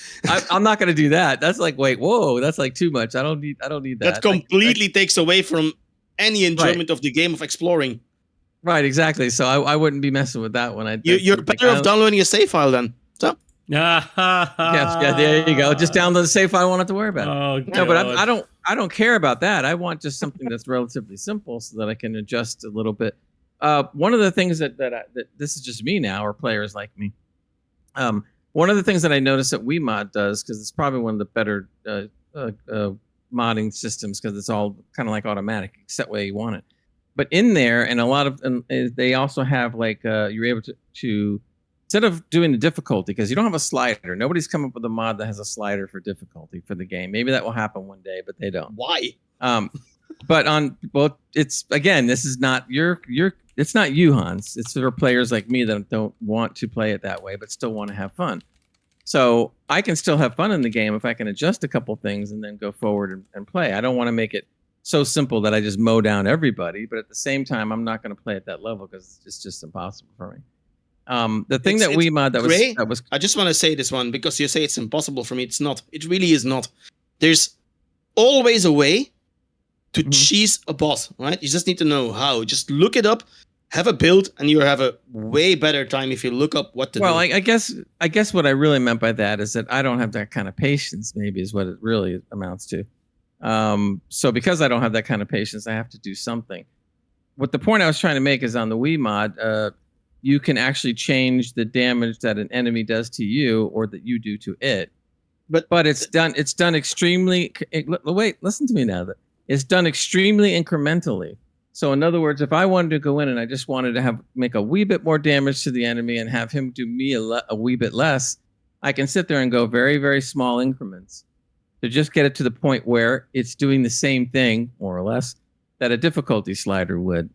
I'm not going to do that. That's like, whoa, that's like too much. I don't need that. That completely takes away from any enjoyment of the game of exploring. Right, exactly. So I wouldn't be messing with that one. You're better off downloading a save file then. So. Yeah, there you go. Just download the save file. I won't have to worry about it. Oh, no, but I don't care about that. I want just something that's relatively simple so that I can adjust a little bit. One of the things that this is just me now, or players like me. One of the things that I noticed that WeMod does, because it's probably one of the better modding systems because it's all kind of like automatic, set way you want it. But in there, and a lot of they also have like you're able to instead of doing the difficulty, because you don't have a slider. Nobody's come up with a mod that has a slider for difficulty for the game. Maybe that will happen one day, but they don't. Why? But it's again, this is not it's not you, Hans. It's for players like me that don't want to play it that way, but still want to have fun. So I can still have fun in the game if I can adjust a couple things and then go forward and play. I don't want to make it so simple that I just mow down everybody, but at the same time, I'm not going to play at that level because it's just impossible for me. The thing that WeMod that was I just want to say this one because you say it's impossible for me. It's not. It really is not. There's always a way to cheese a boss, right? You just need to know how. Just look it up, have a build, and you have a way better time if you look up what to do. Well, I guess what I really meant by that is that I don't have that kind of patience. Maybe is what it really amounts to. So because I don't have that kind of patience, I have to do something. What the point I was trying to make is on the WeMod, you can actually change the damage that an enemy does to you or that you do to it. But it's done extremely. Wait, listen to me now. It's done extremely incrementally. So in other words, if I wanted to go in and I just wanted to make a wee bit more damage to the enemy and have him do me a wee bit less, I can sit there and go very, very small increments to just get it to the point where it's doing the same thing, more or less, that a difficulty slider would.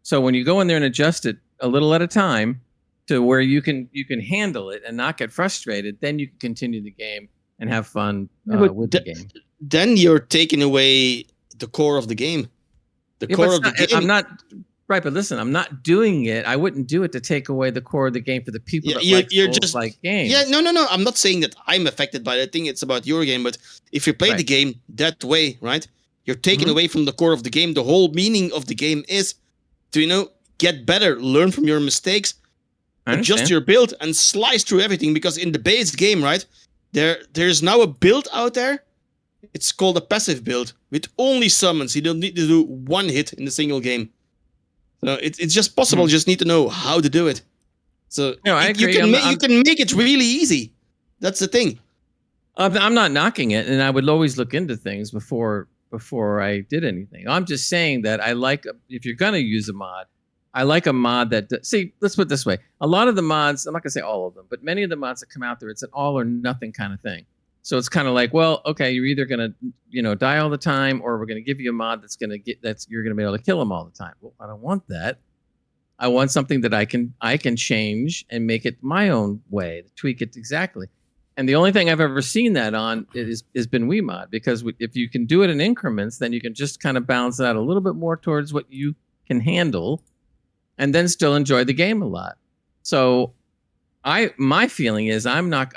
So when you go in there and adjust it a little at a time to where you can handle it and not get frustrated, then you can continue the game and have fun with the game. Then you're taking away the core of the game. The core of the game. I'm not right, but listen, I'm not doing it. I wouldn't do it to take away the core of the game for the people that like games. Yeah, no. I'm not saying that I'm affected by it. I think it's about your game. But if you play the game that way, right, you're taking away from the core of the game. The whole meaning of the game is to, get better, learn from your mistakes, adjust your build, and slice through everything. Because in the base game, right, there's now a build out there. It's called a passive build with only summons. You don't need to do one hit in a single game. So it's just possible. You just need to know how to do it. So I agree. You can make it really easy. That's the thing. I'm not knocking it, and I would always look into things before I did anything. I'm just saying that I like, if you're gonna use a mod, I like a mod that see. Let's put it this way: a lot of the mods, I'm not gonna say all of them, but many of the mods that come out there, it's an all or nothing kind of thing. So it's kind of like, well, okay, you're either gonna, die all the time, or we're gonna give you a mod you're gonna be able to kill them all the time. Well, I don't want that. I want something that I can change and make it my own way, tweak it exactly. And the only thing I've ever seen that on has been WeMod, because if you can do it in increments, then you can just kind of balance it out a little bit more towards what you can handle, and then still enjoy the game a lot. So, my feeling is I'm going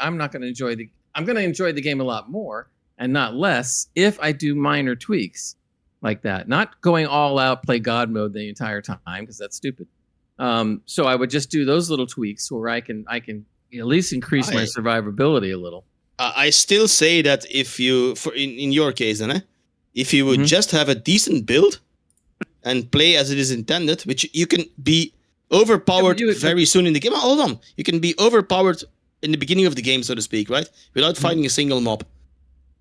to enjoy the game a lot more and not less if I do minor tweaks like that. Not going all out, play God mode the entire time, because that's stupid. So I would just do those little tweaks where I can at least increase my survivability a little. I still say that if you, in your case, if you would just have a decent build and play as it is intended, which you can be overpowered very soon in the game. Hold on, you can be overpowered in the beginning of the game, so to speak, right? Without fighting a single mob.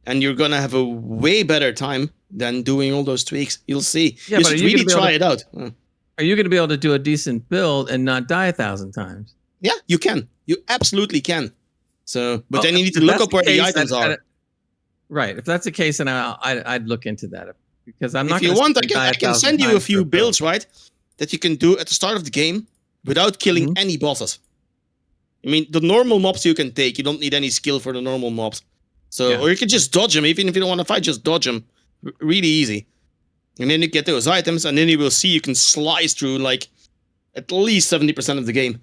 And you're going to have a way better time than doing all those tweaks. You'll see. Yeah, just really try it out. Are you going to be able to do a decent build and not die 1,000 times? Yeah, you can. You absolutely can. So, but then you need to look up where the items are. Right. If that's the case, then I'd look into that. Because I'm not. If you want, I can send you a few builds, right? That you can do at the start of the game without killing any bosses. I mean, the normal mobs you can take. You don't need any skill for the normal mobs. So, or you can just dodge them. Even if you don't want to fight, just dodge them. Really easy. And then you get those items, and then you will see you can slice through like at least 70% of the game.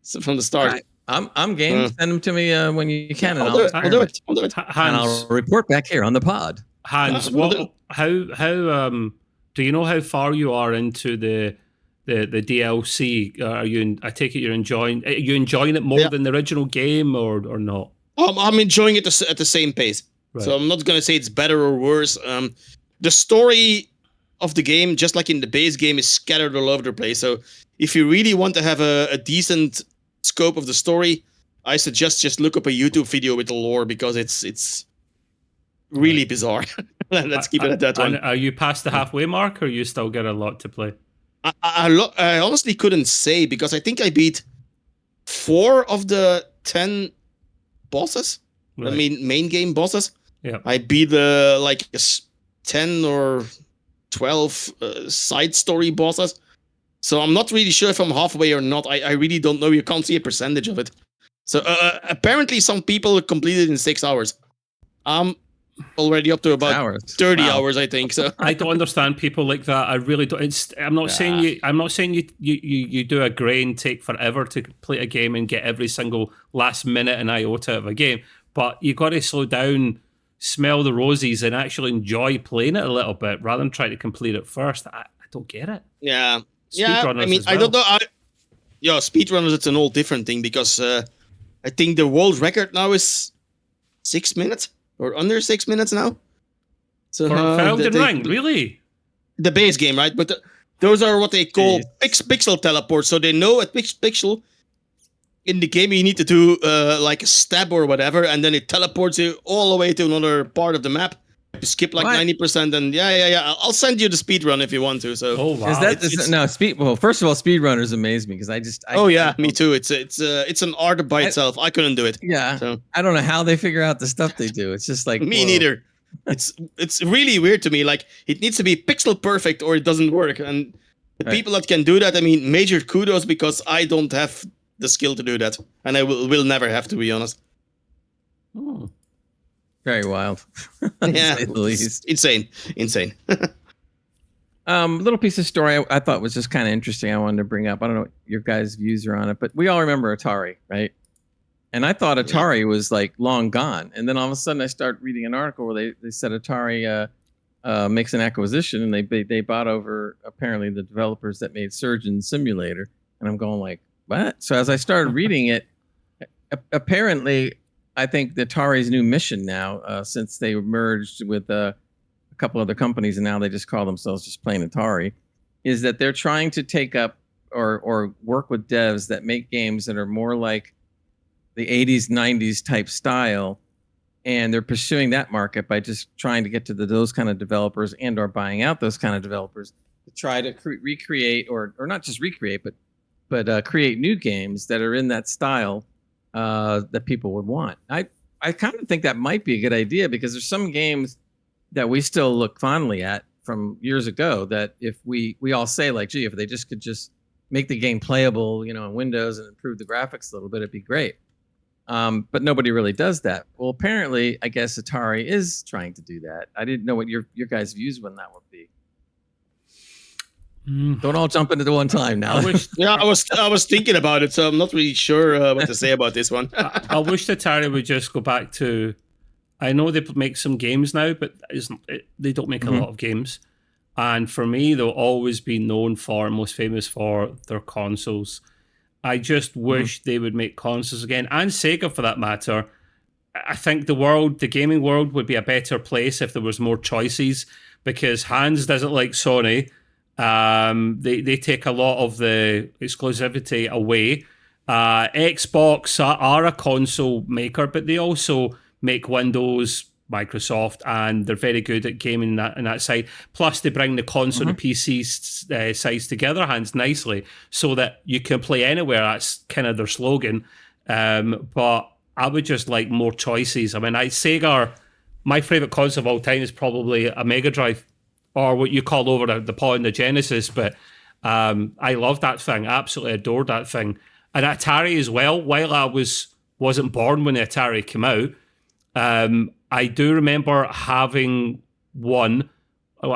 So from the start. Right. I'm game. Send them to me when you can, and I'll do it. And I'll report back here on the pod. Hans, how do you know how far you are into the DLC? Are you? I take it you're enjoying. Are you enjoying it more than the original game, or not? I'm enjoying it at the same pace. Right. So I'm not gonna say it's better or worse. The story of the game, just like in the base game, is scattered all over the place. So if you really want to have a decent scope of the story, I suggest just look up a YouTube video with the lore, because it's really bizarre. Let's keep it at that one. And are you past the halfway mark, or you still got a lot to play? I honestly couldn't say, because I think I beat 4 of the 10 bosses. Right. I mean, main game bosses. Yeah. I beat 10 or 12 side story bosses. So I'm not really sure if I'm halfway or not. I really don't know. You can't see a percentage of it. So apparently some people completed in 6 hours. I'm already up to about 30 hours, I think. So I don't understand people like that. I really don't. I'm not saying you do a grain take forever to complete a game and get every single last minute and iota of a game, but you got to slow down, smell the roses, and actually enjoy playing it a little bit rather than try to complete it first. I don't get it. Yeah. Speedrunners I mean, as well. I don't know. Speedrunners, it's an all different thing, because I think the world record now is 6 minutes or under 6 minutes now. So For Elden Ring, really? The base game, right? But those are what they call pixel teleports. So they know at pixel in the game you need to do like a stab or whatever, and then it teleports you all the way to another part of the map. You skip like 90%, and I'll send you the speed run if you want to. So wow. Well, first of all, speedrunners amaze me, because me too. It's an art by itself. I couldn't do it. Yeah, so I don't know how they figure out the stuff they do. It's just like me neither. It's really weird to me. Like, it needs to be pixel perfect or it doesn't work. And the people that can do that, I mean, major kudos, because I don't have the skill to do that, and I will never have, to be honest. Oh. Very wild. Yeah, at least. Insane. Little piece of story I thought was just kind of interesting. I wanted to bring up. I don't know what your guys' views are on it, but we all remember Atari, right? And I thought Atari was like long gone, and then all of a sudden I start reading an article where they said Atari makes an acquisition, and they bought over apparently the developers that made Surgeon Simulator, and I'm going like, what? So as I started reading it, apparently, I think the Atari's new mission now, since they merged with a couple other companies and now they just call themselves just plain Atari, is that they're trying to take up or work with devs that make games that are more like the 80s, 90s type style. And they're pursuing that market by just trying to get to those kind of developers and or buying out those kind of developers to try to recreate or not just recreate, but create new games that are in that style that people would want. I kind of think that might be a good idea, because there's some games that we still look fondly at from years ago that if we all say like, gee, if they just could just make the game playable, on Windows and improve the graphics a little bit, it'd be great. But nobody really does that. Well, apparently, I guess Atari is trying to do that. I didn't know what your guys' views on that would be. Don't all jump into the one time now. I was thinking about it, so I'm not really sure what to say about this one. I wish Atari would just go back to. I know they make some games now, but they don't make a lot of games. And for me, they'll always be known for, most famous for, their consoles. I just wish they would make consoles again, and Sega for that matter. I think the gaming world would be a better place if there was more choices, because Hans doesn't like Sony. They take a lot of the exclusivity away. Xbox are a console maker, but they also make Windows, Microsoft, and they're very good at gaming on that side. Plus, they bring the console and PC sides together, Hands, nicely, so that you can play anywhere. That's kind of their slogan. But I would just like more choices. I mean, Sega, my favorite console of all time is probably a Mega Drive, or what you call over the pond, the Genesis. But I love that thing. I absolutely adored that thing. And Atari as well. While I wasn't born when the Atari came out, I do remember having one,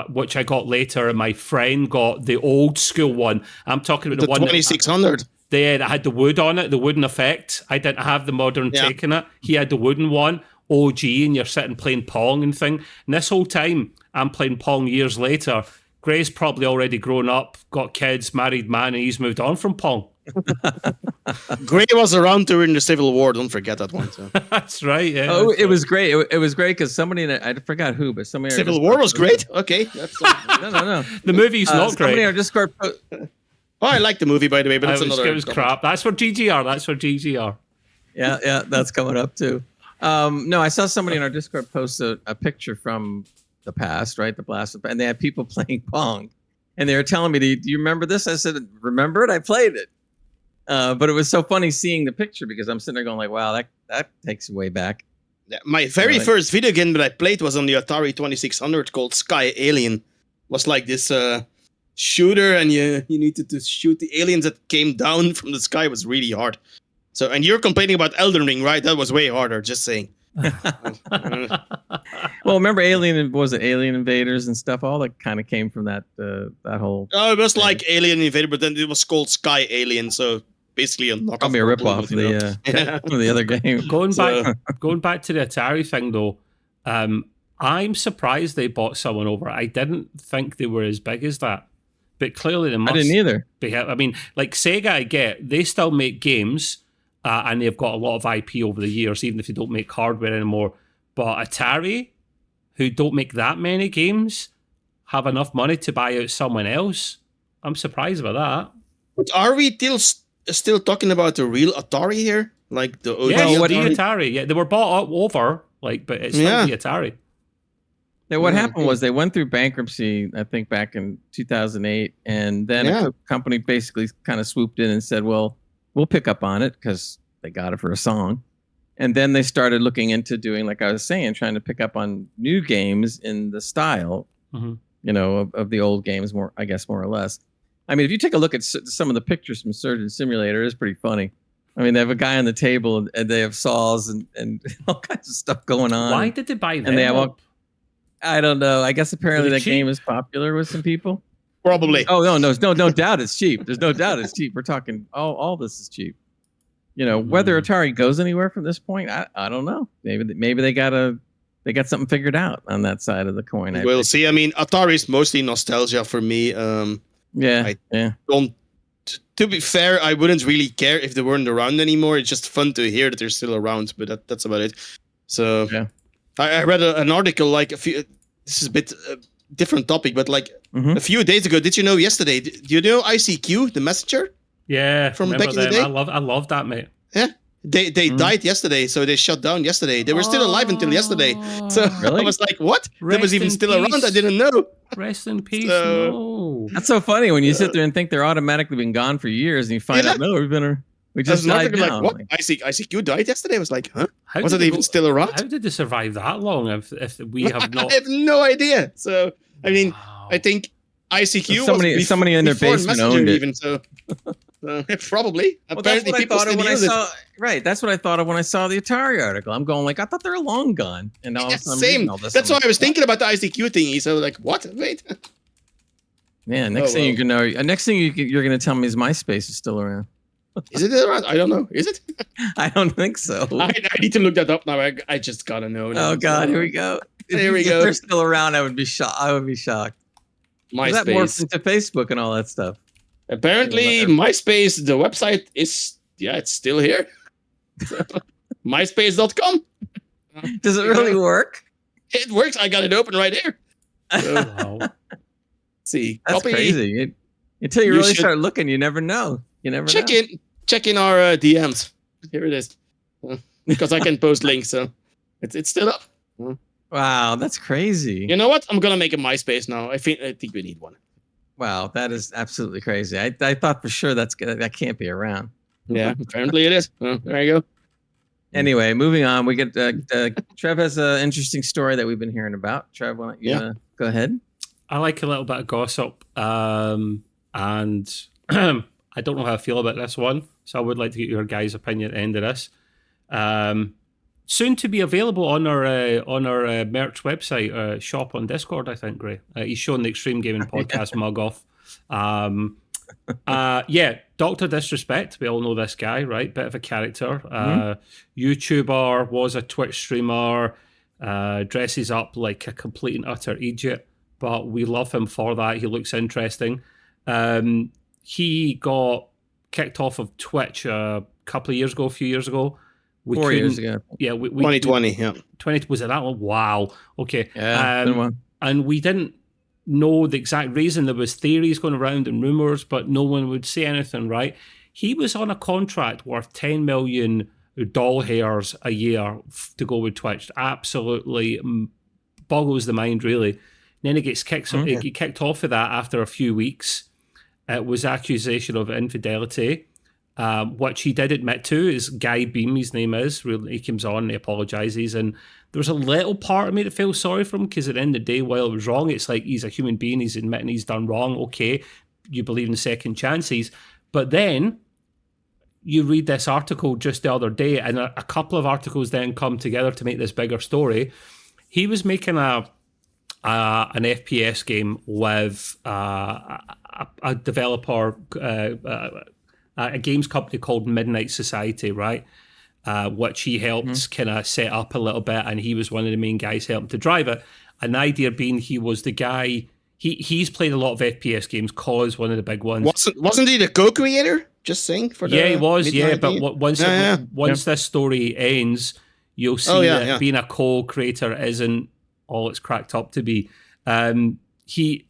which I got later, and my friend got the old school one. I'm talking about the one 2600. That had the wood on it, the wooden effect. I didn't have the modern take in it. He had the wooden one, OG, and you're sitting playing Pong and thing. And this whole time, I'm playing Pong years later. Gray's probably already grown up, got kids, married man, and he's moved on from Pong. Gray was around during the Civil War. Don't forget that one. So. That's right. Yeah. Oh, it was great. It was great because somebody, I forgot who, but somebody. Civil War was great. Okay. That's, no. The movie's not great. Somebody on Discord. I like the movie, by the way, but it's another. It was crap. That's for GGR. Yeah, that's coming up too. No, I saw somebody in our Discord post a picture from the past, right? The blast of, and they had people playing Pong, and they were telling me, "Do you remember this?" I said, "Remember it? I played it." But it was so funny seeing the picture because I'm sitting there going like, "Wow, that takes you way back." Yeah, my very first video game that I played was on the Atari 2600 called Sky Alien. It was like this shooter, and you needed to shoot the aliens that came down from the sky. It was really hard. So, and you're complaining about Elden Ring, right? That was way harder. Just saying. Well, remember Alien Invaders and stuff? All that kind of came from that whole. Oh, it was thing. like Alien Invader, but then it was called Sky Alien. So basically a knockoff. Probably a ripoff of the other game. Going back to the Atari thing though, I'm surprised they bought someone over. I didn't think they were as big as that, but clearly they must. I didn't either. I mean, like Sega, I get they still make games, and they've got a lot of IP over the years, even if they don't make hardware anymore. But Atari, who don't make that many games, have enough money to buy out someone else. I'm surprised about that. But are we still talking about the real Atari here? Like the OG Atari? Yeah, they were bought over, but it's still the Atari. Yeah, what happened was they went through bankruptcy, I think, back in 2008, and then a company basically kind of swooped in and said, "Well, we'll pick up on it," because they got it for a song. And then they started looking into doing, like I was saying, trying to pick up on new games in the style, of the old games, more or less. I mean, if you take a look at some of the pictures from Surgeon Simulator, it's pretty funny. I mean, they have a guy on the table, and they have saws and all kinds of stuff going on. Why did they buy them? And they have I don't know. I guess apparently that game is popular with some people. Probably. Oh no doubt it's cheap. There's no doubt it's cheap. We're talking all this is cheap. Whether Atari goes anywhere from this point, I don't know. Maybe they got something figured out on that side of the coin. We'll see. I mean, Atari is mostly nostalgia for me. To be fair, I wouldn't really care if they weren't around anymore. It's just fun to hear that they're still around, but that's about it. So I read an article this is a bit different topic, but a few days ago. Did you know yesterday? Do you know ICQ, the messenger? Yeah, from back in the day. I love that, mate. Yeah, they died yesterday, so they shut down yesterday. They were still alive until yesterday. So really? I was like, what? They was even still around. I didn't know. Rest in peace. No. That's so funny when you sit there and think they're automatically been gone for years, and you find out we just died now. What? ICQ died yesterday. I was like, huh? Was it even still around? How did they survive that long? If we have not, I have no idea. So I mean, I think ICQ somebody in their basement owned it. Even so. Probably. Well, apparently, people still use it. Right, that's what I thought of when I saw the Atari article. I'm going I thought they were long gone, and all of a sudden, same. That's why I was thinking about the ICQ thingy. So what? Wait. Yeah. Next thing you know, next thing you're going to tell me is MySpace is still around. Is it around? I don't know. Is it? I don't think so. I need to look that up now. I just gotta know. Oh God, here we go. Here we go. If they're still around, I would be shocked. MySpace. That morphed into Facebook and all that stuff. Apparently, MySpace, the website is it's still here. MySpace.com. Does it really work? It works. I got it open right here. So, see, that's crazy. Until you really start looking, you never know. Check in our DMs. Here it is, because I can post links. So it's still up. Wow, that's crazy. You know what? I'm gonna make a MySpace now. I think we need one. Wow, that is absolutely crazy. I thought for sure that can't be around. Yeah, apparently it is. There you go. Anyway, moving on. We get Trev has an interesting story that we've been hearing about. Trev, why don't you go ahead? I like a little bit of gossip, and I don't know how I feel about this one, so I would like to get your guys' opinion at the end of this. Soon to be available on our merch website, shop on Discord, I think, Gray. He's showing the Extreme Gaming Podcast mug off. DrDisrespect. We all know this guy, right? Bit of a character. YouTuber, was a Twitch streamer, dresses up like a complete and utter idiot, but we love him for that. He looks interesting. He got kicked off of Twitch a few years ago. 4 years ago. Yeah, 2020. Yeah, 20 was it that one? Wow. Okay. Yeah. And we didn't know the exact reason. There was theories going around and rumors, but no one would say anything. Right? He was on a contract worth 10 million doll hairs a year to go with Twitch. Absolutely boggles the mind, really. And then it gets kicked off of that after a few weeks. It was accusation of infidelity, which he did admit to. Is Guy Beam, his name is. He comes on, he apologises, and there's a little part of me that feels sorry for him, because at the end of the day, while it was wrong, it's like he's a human being, he's admitting he's done wrong. Okay, you believe in second chances. But then you read this article just the other day, and a couple of articles then come together to make this bigger story. He was making an FPS game with a developer, a games company called Midnight Society, right? Which he helped kind of set up a little bit, and he was one of the main guys helping to drive it. And the idea being he was the guy. He's played a lot of FPS games, COS, one of the big ones. Wasn't he the co-creator? Just saying for the he was. Midnight But game? once this story ends, you'll see that being a co-creator isn't all it's cracked up to be. He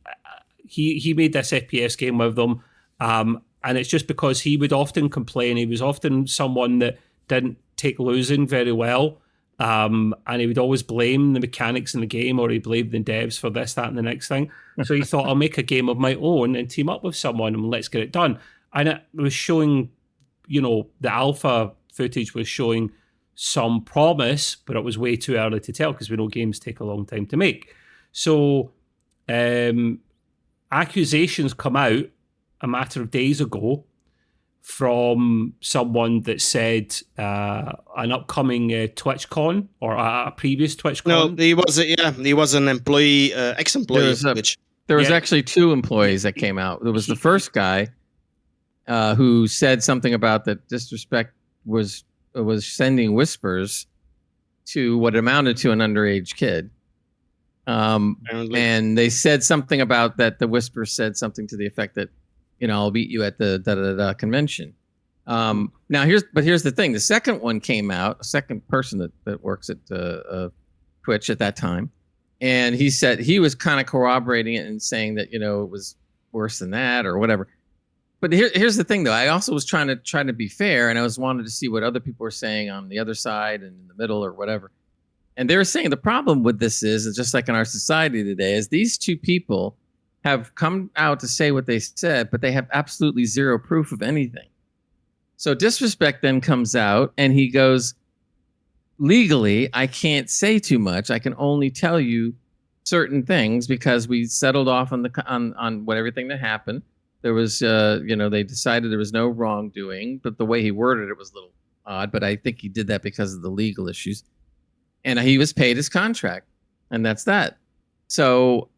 made this FPS game with them, and it's just because he would often complain. He was often someone that didn't take losing very well. And he would always blame the mechanics in the game, or he blamed the devs for this, that, and the next thing. So he thought, I'll make a game of my own and team up with someone and let's get it done. And it was showing, the alpha footage was showing some promise, but it was way too early to tell, because we know games take a long time to make. So accusations come out a matter of days ago from someone that said an upcoming TwitchCon, or a previous TwitchCon. No, he was an employee, ex-employee of Twitch. There was actually two employees that came out. There was the first guy who said something about that DrDisrespect was sending whispers to what amounted to an underage kid. And they said something about that. The whisper said something to the effect that, I'll beat you at the convention. Now here's the thing. The second one came out, a second person that works at Twitch at that time. And he said he was kind of corroborating it and saying that, it was worse than that or whatever. But here's the thing, though. I also was trying to be fair, and I wanted to see what other people were saying on the other side and in the middle or whatever. And they were saying the problem with this is just like in our society today, is these two people have come out to say what they said, but they have absolutely zero proof of anything. So DrDisrespect then comes out and he goes, legally, I can't say too much. I can only tell you certain things because we settled off on what everything that happened. There was, they decided there was no wrongdoing, but the way he worded it was a little odd. But I think he did that because of the legal issues, and he was paid his contract, and that's that. So,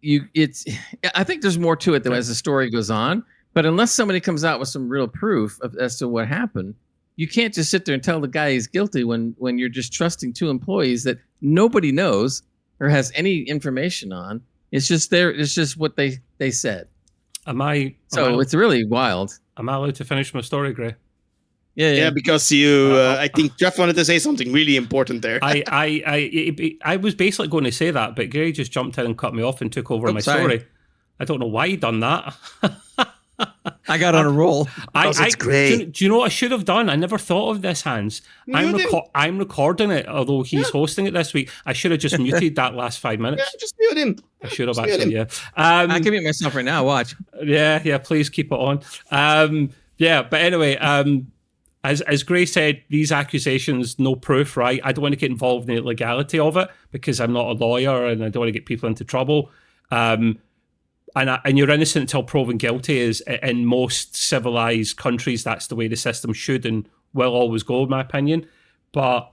I think there's more to it though as the story goes on. But unless somebody comes out with some real proof as to what happened, you can't just sit there and tell the guy he's guilty when you're just trusting two employees that nobody knows or has any information on. It's just what they said. It's really wild. Am I allowed to finish my story, Gray? Yeah, because I think Jeff wanted to say something really important there. I was basically going to say that, but Gray just jumped in and cut me off and took over my story. I don't know why he done that. I got on a roll. It's great. Do you know what I should have done? I never thought of this, Hans. I'm recording it, although he's hosting it this week. I should have just muted that last 5 minutes. Yeah, just mute him. I should have actually, yeah. I can mute myself right now. Watch. Yeah, please keep it on. But anyway, as Gray said, these accusations, no proof, right? I don't want to get involved in the legality of it because I'm not a lawyer and I don't want to get people into trouble. And you're innocent until proven guilty is in most civilized countries. That's the way the system should and will always go, in my opinion. But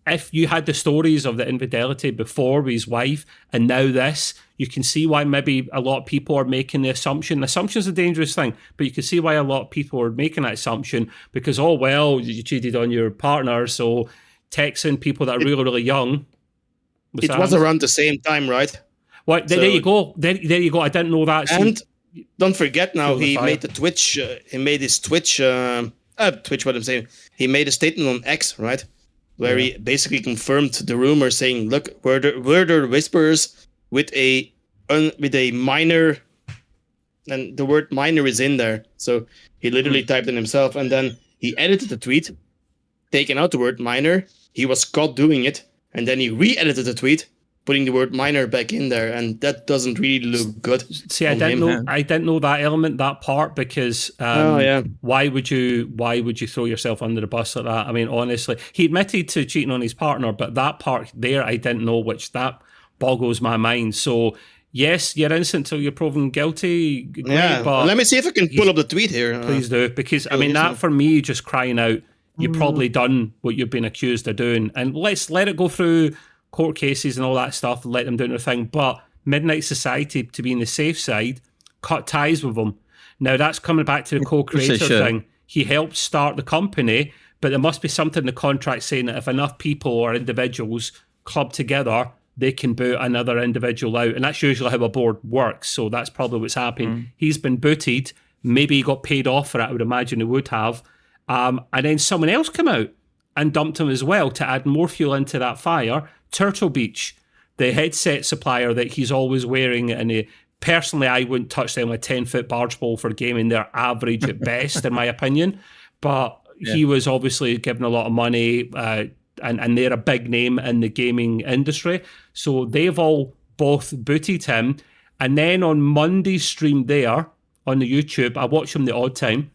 if you had the stories of the infidelity before with his wife and now this, you can see why maybe a lot of people are making the assumption. The assumption's a dangerous thing, but you can see why a lot of people are making that assumption because, you cheated on your partner, so texting people that are really, really young. It was around the same time, right? Well, there you go. There you go. I didn't know that. And don't forget now, he made the Twitch. He made his Twitch. Twitch. What I'm saying. He made a statement on X, right, where he basically confirmed the rumor, saying, "Look, were there whispers with a minor, and the word minor is in there." So he literally typed in himself, and then he edited the tweet, taking out the word minor. He was caught doing it, and then he re-edited the tweet, putting the word minor back in there, and that doesn't really look good. See, I didn't know that element, that part, because why would you throw yourself under the bus like that? I mean, honestly, he admitted to cheating on his partner, but that part there I didn't know, which that boggles my mind. So yes, you're innocent until you're proven guilty. Great, but let me see if I can pull up the tweet here. Please do, because I mean, that for me, just crying out, you've probably done what you've been accused of doing, and let's let it go through court cases and all that stuff, let them do their thing. But Midnight Society, to be in the safe side, cut ties with them. Now that's coming back to the co-creator thing. He helped start the company, but there must be something in the contract saying that if enough people or individuals club together, they can boot another individual out. And that's usually how a board works. So that's probably what's happening. He's been booted. Maybe he got paid off for it. I would imagine he would have. And then someone else came out and dumped him as well to add more fuel into that fire. Turtle Beach, the headset supplier that he's always wearing, and personally, I wouldn't touch them with a 10-foot barge pole for gaming. They're average at best, in my opinion. But he was obviously given a lot of money, and they're a big name in the gaming industry. So they've all both booted him. And then on Monday's stream there on the YouTube, I watch him the odd time.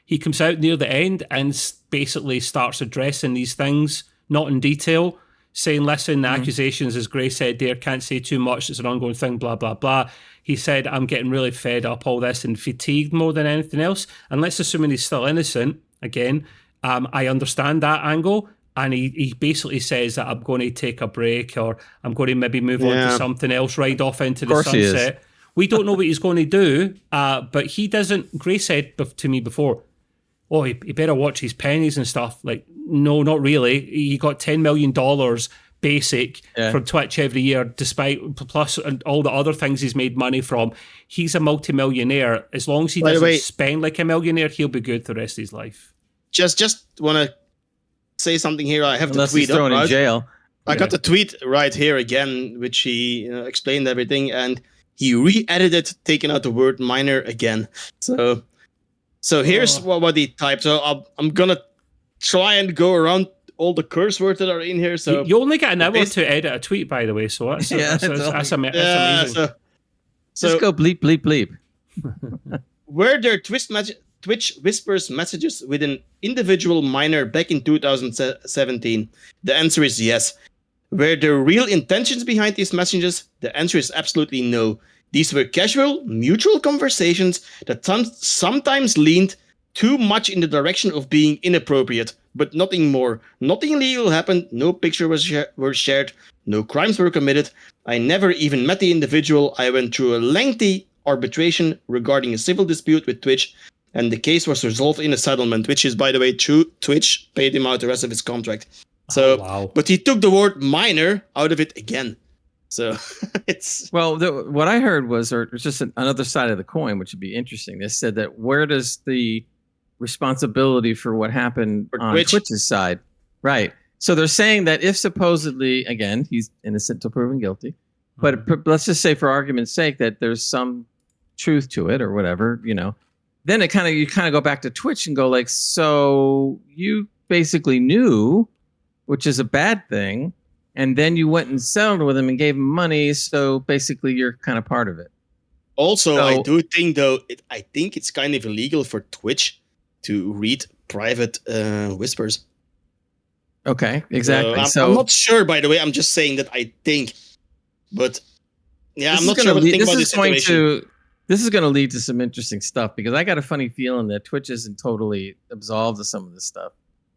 He comes out near the end and basically starts addressing these things, not in detail, saying, listen, the accusations, as Gray said there, can't say too much, it's an ongoing thing, blah, blah, blah. He said, I'm getting really fed up all this and fatigued more than anything else. And let's assume he's still innocent, again, I understand that angle. And he basically says that I'm going to take a break, or I'm going to maybe move on to something else, ride off into the sunset. We don't know what he's going to do, but he doesn't. Gray said to me before, oh, he better watch his pennies and stuff. Like, no, not really. He got $10 million basic from Twitch every year, despite plus all the other things he's made money from. He's a multimillionaire. As long as he doesn't spend like a millionaire, he'll be good the rest of his life. Just want to say something here. I have Unless the tweet he's thrown up, in jail. I got the tweet right here again, which he explained everything, and he re-edited, taking out the word minor again. So here's what he typed. So I'm gonna try and go around all the curse words that are in here. So you only get an hour to edit a tweet, by the way. So that's amazing. So just go bleep bleep bleep. Were there Twitch whispers messages with an individual minor back in 2017? The answer is yes. Were there real intentions behind these messages? The answer is absolutely no. These were casual, mutual conversations that sometimes leaned too much in the direction of being inappropriate, but nothing more. Nothing illegal happened, no pictures were shared, no crimes were committed. I never even met the individual. I went through a lengthy arbitration regarding a civil dispute with Twitch, and the case was resolved in a settlement, which is, by the way, true. Twitch paid him out the rest of his contract. So, but he took the word minor out of it again. So it's what I heard was, or it's just another side of the coin, which would be interesting. They said that where does the responsibility for what happened on Twitch's side, right? So they're saying that if supposedly, again, he's innocent till proven guilty, but let's just say for argument's sake that there's some truth to it or whatever, then you kind of go back to Twitch and go like, so you basically knew, which is a bad thing. And then you went and settled with him and gave him money. So basically, you're kind of part of it. Also, I do think, though, I think it's kind of illegal for Twitch to read private whispers. Okay, exactly. I'm not sure, by the way. I'm just saying that I think. But, yeah, I'm not sure what to think about this situation. This is going to lead to some interesting stuff, because I got a funny feeling that Twitch isn't totally absolved of some of this stuff.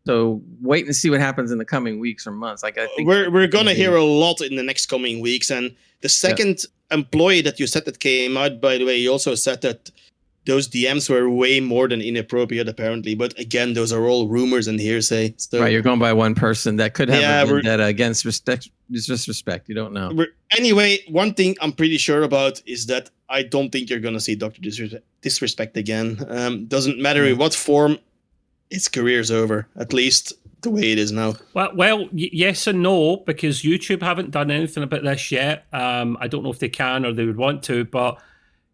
So wait and see what happens in the coming weeks or months. Like I think we're gonna hear a lot in the next coming weeks. And the second employee that you said that came out, by the way, he also said that those DMs were way more than inappropriate, apparently. But again, those are all rumors and hearsay. So, right, you're going by one person that could have a vendetta against disrespect. You don't know. Anyway, one thing I'm pretty sure about is that I don't think you're gonna see Dr. Disrespect again. Doesn't matter in what form. His career's over, at least the way it is now. Well, yes and no, because YouTube haven't done anything about this yet. I don't know if they can or they would want to, but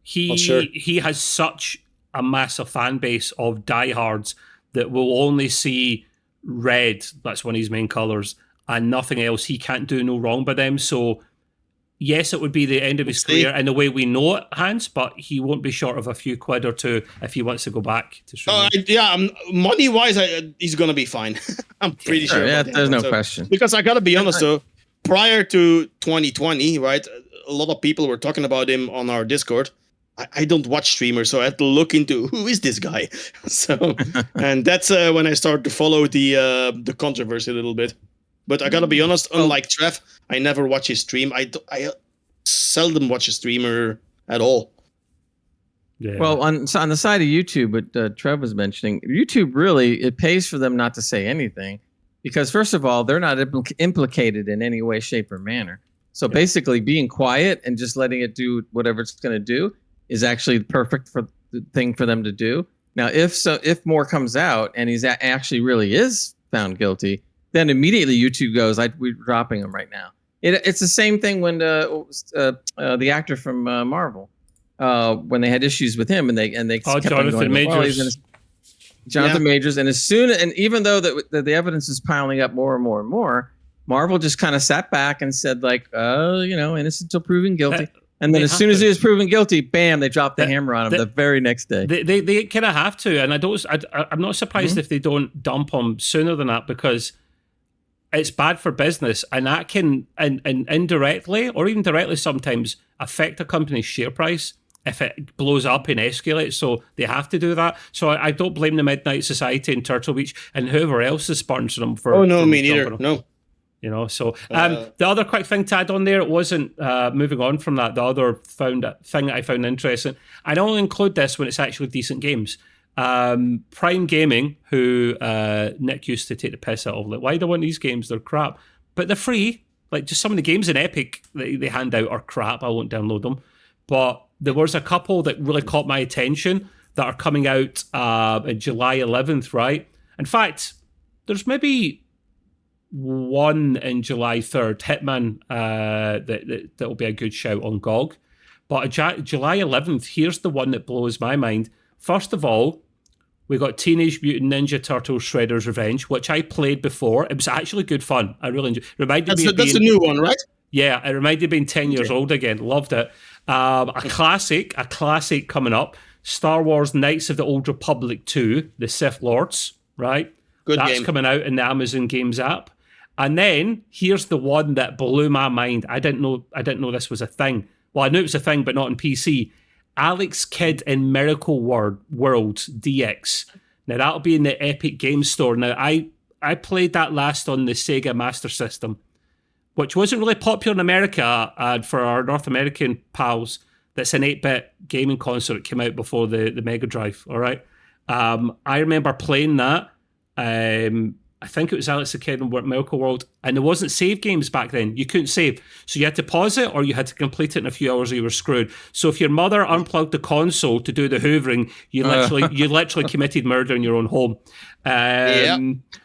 he has such a massive fan base of diehards that will only see red, that's one of his main colours, and nothing else. He can't do no wrong by them. So yes, it would be the end of his career in the way we know it, Hans, but he won't be short of a few quid or two if he wants to go back to streaming. Money-wise, he's going to be fine. I'm pretty sure. Yeah, there's no question. Because I got to be honest, though, prior to 2020, right, a lot of people were talking about him on our Discord. I don't watch streamers, so I had to look into who is this guy. So, and that's when I started to follow the controversy a little bit. But I gotta be honest, unlike Trev, I never watch his stream. I seldom watch a streamer at all. Yeah. Well, on the side of YouTube, what Trev was mentioning, YouTube really, it pays for them not to say anything. Because first of all, they're not implicated in any way, shape, or manner. So basically being quiet and just letting it do whatever it's going to do is actually the thing for them to do. Now, if more comes out and he's actually really is found guilty, then immediately YouTube goes, we're dropping him right now. It's the same thing when the actor from Marvel, when they had issues with him and they kept Jonathan Majors. Jonathan Majors, and even though the evidence is piling up more and more and more, Marvel just kind of sat back and said innocent until proven guilty. And then as soon as he was proven guilty, bam, they dropped the hammer on him the very next day. They kind of have to, and I'm not surprised if they don't dump him sooner than that, because it's bad for business, and that can and indirectly or even directly sometimes affect a company's share price if it blows up and escalates. So they have to do that. So I don't blame the Midnight Society and Turtle Beach and whoever else is sponsoring them for. Oh no, me neither. No. So the other quick thing to add on there, it wasn't moving on from that. The other thing that I found interesting, I only include this when it's actually decent games. Prime Gaming, who Nick used to take the piss out of, like, why do I want these games? They're crap, but they're free. Like, just some of the games in Epic that they hand out are crap. I won't download them, but there was a couple that really caught my attention that are coming out on July 11th, right? In fact, there's maybe one in July 3rd, Hitman, that will be a good shout on GOG. But July 11th, here's the one that blows my mind. First of all, we got Teenage Mutant Ninja Turtles Shredder's Revenge, which I played before. It was actually good fun. I really enjoyed it. That's a new one, right? Yeah, it reminded me of being 10 years old again. Loved it. A classic coming up. Star Wars Knights of the Old Republic 2, The Sith Lords, right? That's game. Coming out in the Amazon Games app. And then here's the one that blew my mind. I didn't know this was a thing. Well, I knew it was a thing, but not in PC. Alex Kidd in Miracle World DX. Now that'll be in the Epic Games Store. Now I played that last on the Sega Master System, which wasn't really popular in America. For our North American pals, that's an 8-bit gaming console that came out before the Mega Drive. All right, I remember playing that. I think it was Alex the Kid in Miracle World, and there wasn't save games back then. You couldn't save, so you had to pause it or you had to complete it in a few hours or you were screwed. So if your mother unplugged the console to do the hoovering, you literally committed murder in your own home.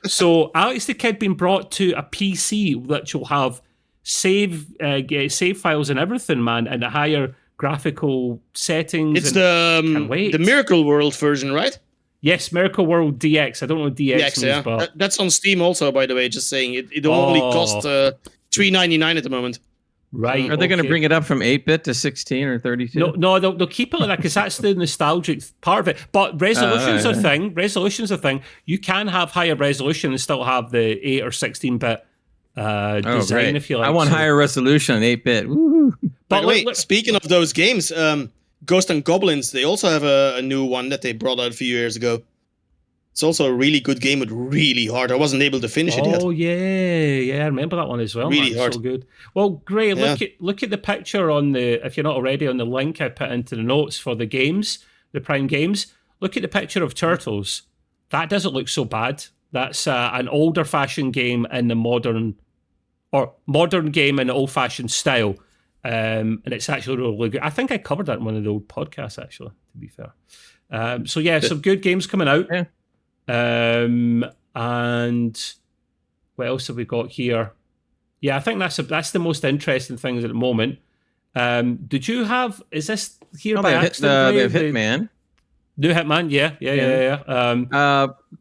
So Alex the Kid being brought to a PC that will have save files and everything, man, and a higher graphical settings. It's the Miracle World version, right? Yes, Miracle World DX. I don't know what DX means, but that's on Steam also, by the way. Just saying, it only costs $3.99 at the the Right. Are they going to bring it up from 8-bit to 16 or 32? No, they'll keep it like that because that's the nostalgic part of it. But resolution's a thing. Resolution's a thing. You can have higher resolution and still have the 8 or 16-bit design, if you like. I want higher resolution on 8-bit. Woo! But wait, speaking of those games, Ghost and Goblins, they also have a new one that they brought out a few years ago. It's also a really good game, but really hard. I wasn't able to finish it yet. Oh yeah, I remember that one as well. Really hard. So good. Well, great. Look at the picture on if you're not already on the link I put into the notes for the games, the Prime games. Look at the picture of Turtles. That doesn't look so bad. That's an older fashioned game in the modern game in the old fashioned style. And it's actually really good. I think I covered that in one of the old podcasts, actually, to be fair. Some good games coming out. Yeah. And what else have we got here? Yeah, I think that's the most interesting things at the moment. Did you have? Is this here by accident? They have Hitman. New Hitman, yeah.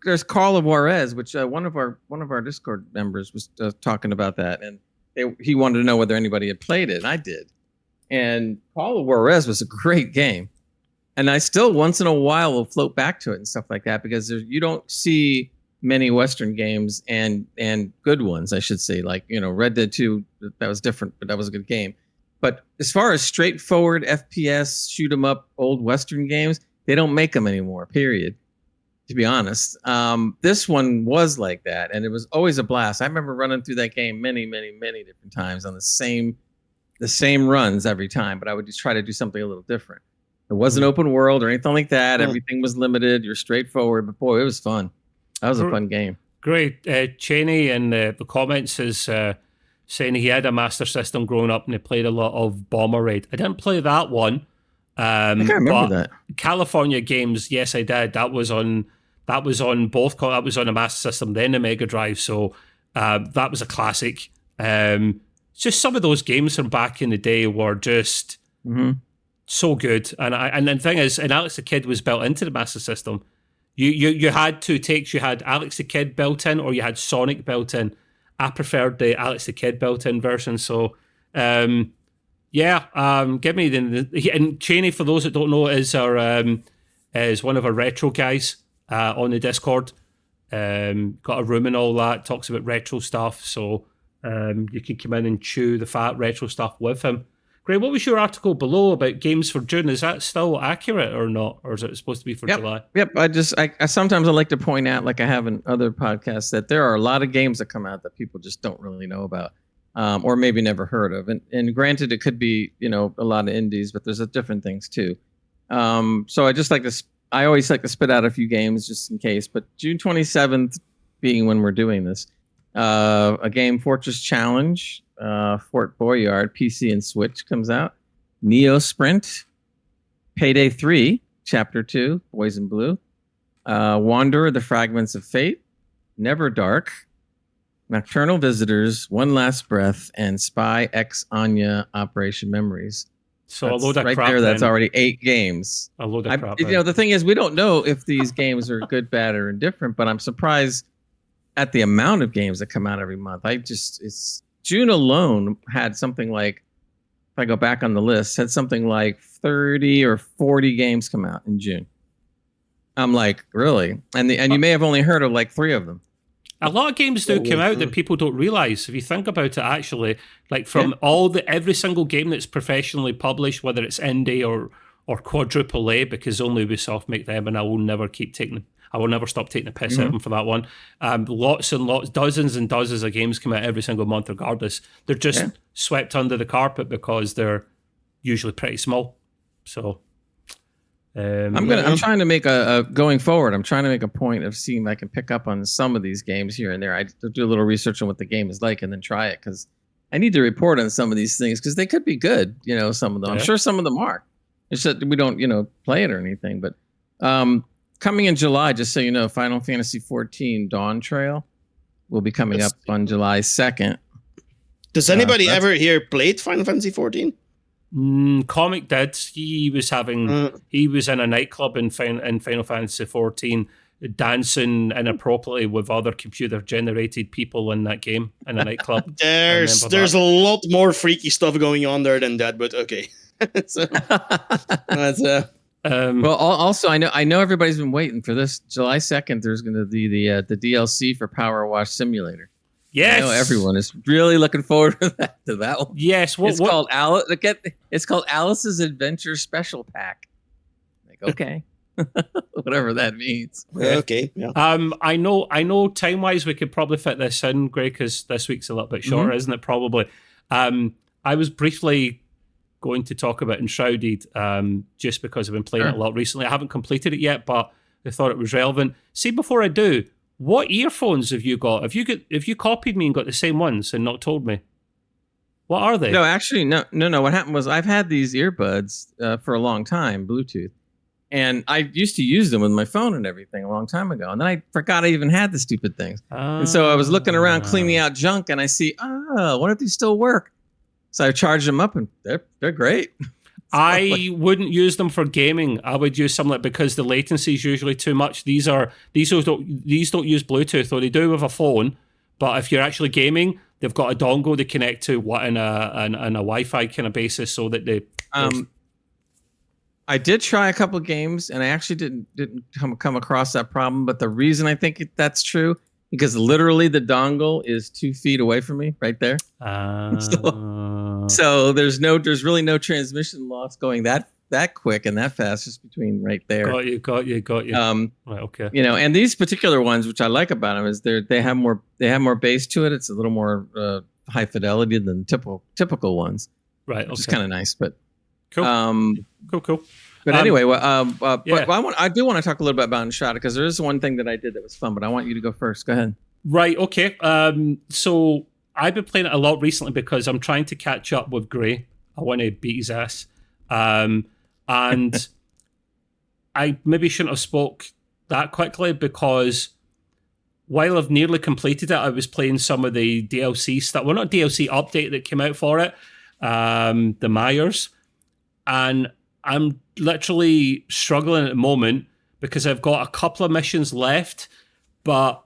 There's Carl of Juarez, which one of our Discord members was talking about that, and he wanted to know whether anybody had played it, and I did. And Carl of Juarez was a great game, and I still once in a while will float back to it and stuff like that, because you don't see many Western games and good ones, I should say, like Red Dead 2. That was different, but that was a good game. But as far as straightforward FPS shoot 'em up old Western games, they don't make them anymore. Period. To be honest, this one was like that, and it was always a blast. I remember running through that game many, many, many different times on the same runs every time. But I would just try to do something a little different. It wasn't open world or anything like that. Everything was limited. You're straightforward, but boy, it was fun. That was a fun game. Great. Cheney in the comments is saying he had a Master System growing up and he played a lot of Bomber Raid. I didn't play that one. I can't remember that. California Games, yes, I did. That was on both. That was on a Master System, then a Mega Drive. So that was a classic. Just some of those games from back in the day were just so good. And the thing is, and Alex the Kid was built into the Master System. You had two takes. You had Alex the Kid built in, or you had Sonic built in. I preferred the Alex the Kid built-in version. So, give me and Cheney, for those that don't know, is one of our retro guys on the Discord. Got a room and all that. Talks about retro stuff. So you can come in and chew the fat retro stuff with him. Great. What was your article below about games for June? Is that still accurate or not, or is it supposed to be for July? Yep. I sometimes I like to point out, like I have in other podcasts, that there are a lot of games that come out that people just don't really know about, or maybe never heard of. And granted, it could be a lot of indies, but there's different things too. So I always like to spit out a few games just in case. But June 27th being when we're doing this, a game, Fortress Challenge. Fort Boyard, PC and Switch comes out. Neo Sprint, Payday 3, Chapter 2, Boys in Blue, Wanderer, The Fragments of Fate, Never Dark, Nocturnal Visitors, One Last Breath, and Spy X Anya Operation Memories. So a load of right crap. There, that's already 8 games. A load of crap. The thing is, we don't know if these games are good, bad, or indifferent, but I'm surprised at the amount of games that come out every month. June alone had something like, if I go back on the list, had something like 30 or 40 games come out in June. I'm like, really? And you may have only heard of like 3 of them. A lot of games do come out that people don't realize. If you think about it, actually, like from every single game that's professionally published, whether it's indie or quadruple A, because only Ubisoft make them, and I will never stop taking the piss out of them for that one. Lots and lots, dozens and dozens of games come out every single month regardless. They're just swept under the carpet because they're usually pretty small. So I'm trying to make going forward, I'm trying to make a point of seeing if I can pick up on some of these games here and there. I do a little research on what the game is like and then try it, because I need to report on some of these things because they could be good, some of them. I'm sure some of them are. It's that we don't, play it or anything, but coming in July, just so you know, Final Fantasy XIV Dawn Trail will be coming up on July 2nd. Does anybody ever here played Final Fantasy XIV? Comic did. He was in a nightclub in Final Fantasy XIV, dancing inappropriately with other computer-generated people in that game in a nightclub. There's a lot more freaky stuff going on there than that, but okay. Well, also I know everybody's been waiting for this. July 2nd, there's going to be the DLC for Power Wash Simulator. Yes, I know everyone is really looking forward to that one. Yes, called Alice. It's called Alice's Adventure Special Pack. Like, okay, whatever that means. Okay. Yeah. I know. Time wise, we could probably fit this in, Greg, because this week's a little bit shorter, isn't it? Probably. I was briefly going to talk about Enshrouded, just because I've been playing it a lot recently. I haven't completed it yet, but I thought it was relevant. See, before I do, what earphones have you got? Have you copied me and got the same ones and not told me? What are they? No, actually, no. What happened was I've had these earbuds for a long time, Bluetooth, and I used to use them with my phone and everything a long time ago, and then I forgot I even had the stupid things. And so I was looking around cleaning out junk, and I see, I wonder if these still work. So I charged them up, and they're great. I wouldn't use them for gaming. I would use something like, because the latency is usually too much. These don't use Bluetooth, or they do with a phone. But if you're actually gaming, they've got a dongle to connect to in a Wi-Fi kind of basis, so that they. I did try a couple of games, and I actually didn't come across that problem. But the reason I think that's true, because literally the dongle is 2 feet away from me, right there. So there's really no transmission loss going that quick and that fast, just between right there. Got you. Right, okay. And these particular ones, which I like about them, is they have more bass to it. It's a little more high fidelity than typical ones. Right. Okay. Which is kind of nice, but cool. Cool. But anyway, but I do want to talk a little bit about Enshrouded, because there is one thing that I did that was fun, but I want you to go first. Go ahead. Right. Okay. So I've been playing it a lot recently because I'm trying to catch up with Gray. I want to beat his ass. And I maybe shouldn't have spoke that quickly, because while I've nearly completed it, I was playing some of the DLC stuff. Well, not DLC update that came out for it, the Myers. And I'm literally struggling at the moment because I've got a couple of missions left, but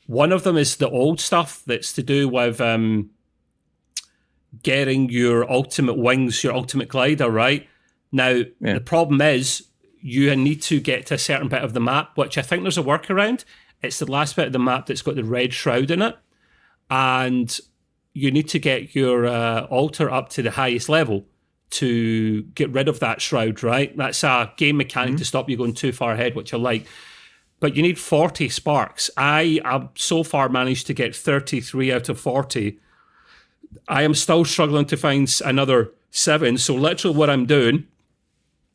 one of them is the old stuff that's to do with getting your ultimate wings, your ultimate glider, right? Now, the problem is you need to get to a certain bit of the map, which I think there's a workaround. It's the last bit of the map that's got the red shroud in it. And you need to get your altar up to the highest level to get rid of that shroud, right? That's a game mechanic to stop you going too far ahead, which I like. But you need 40 sparks. I have so far managed to get 33 out of 40. I am still struggling to find another 7. So literally what I'm doing,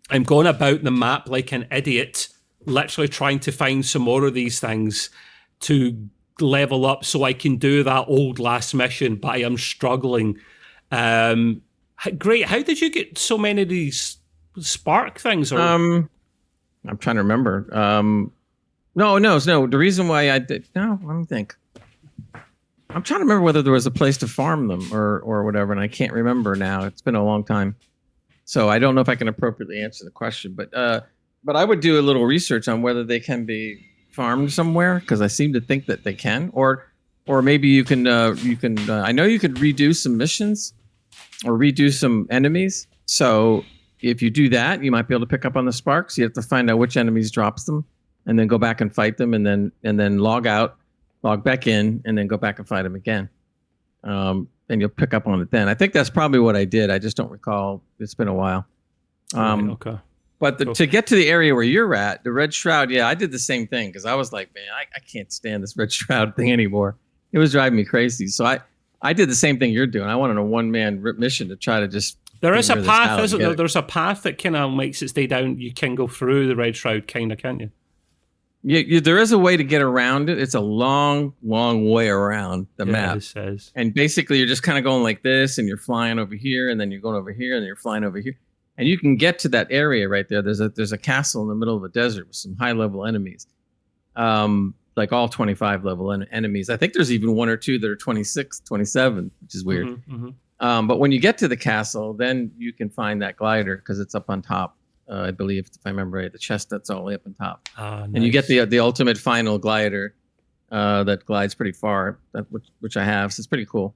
I'm going about the map like an idiot, literally trying to find some more of these things to level up so I can do that old last mission, but I am struggling. Great. How did you get so many of these spark things? Or? I'm trying to remember. No. The reason why I did, let me think. I'm trying to remember whether there was a place to farm them or whatever, and I can't remember now. It's been a long time, so I don't know if I can appropriately answer the question. But I would do a little research on whether they can be farmed somewhere, because I seem to think that they can, or maybe you can. I know you could redo some missions or redo some enemies. So if you do that, you might be able to pick up on the sparks. You have to find out which enemies drops them, and then go back and fight them, and then log out, log back in, and then go back and fight them again. And you'll pick up on it then. I think that's probably what I did. I just don't recall. It's been a while. Okay. But to get to the area where you're at, the Red Shroud, I did the same thing, because I was like, man, I can't stand this Red Shroud thing anymore. It was driving me crazy. So I did the same thing you're doing. I wanted a one-man mission to try to just... There is a path, isn't there? There's a path that kind of makes it stay down. You can go through the Red Shroud, kind of, can't you? Yeah, there is a way to get around it. It's a long, long way around the map. It says. And basically, you're just kind of going like this, and you're flying over here, and then you're going over here, and then you're flying over here. And you can get to that area right there. There's a castle in the middle of the desert with some high-level enemies. Like all 25 level enemies. I think there's even 1 or 2 that are 26, 27, which is weird. But when you get to the castle, then you can find that glider, because it's up on top. I believe, if I remember right, the chest that's all the way up on top. Nice. And you get the ultimate final glider that glides pretty far, which I have. So it's pretty cool.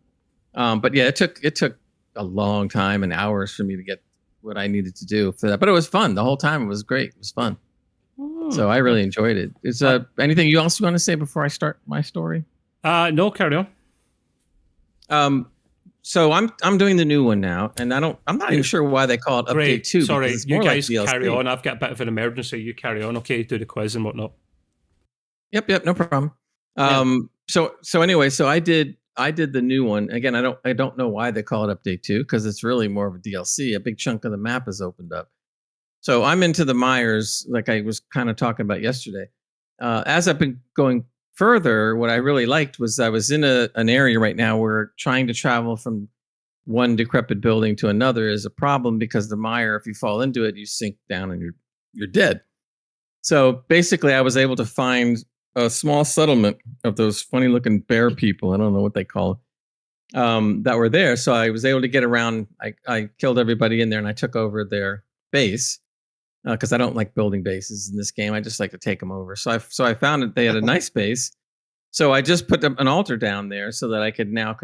But yeah, it took a long time and hours for me to get what I needed to do for that. But it was fun. The whole time it was great. It was fun. So I really enjoyed it. Is anything you else want to say before I start my story? No, carry on. So I'm doing the new one now, and I'm not even sure why they call it Update 2. Sorry, you guys carry on. I've got a bit of an emergency. You carry on. Okay, do the quiz and whatnot. Yep, no problem. So anyway, I did the new one. Again, I don't know why they call it Update 2, because it's really more of a DLC. A big chunk of the map is opened up. So I'm into the Myers, like I was kind of talking about yesterday. As I've been going further, what I really liked was I was in an area right now where trying to travel from one decrepit building to another is a problem, because the mire, if you fall into it, you sink down and you're dead. So basically, I was able to find a small settlement of those funny looking bear people. I don't know what they call that were there. So I was able to get around. I killed everybody in there, and I took over their base because I don't like building bases in this game. I just like to take them over. So I found that they had a nice base. So I just put an altar down there so that I could now,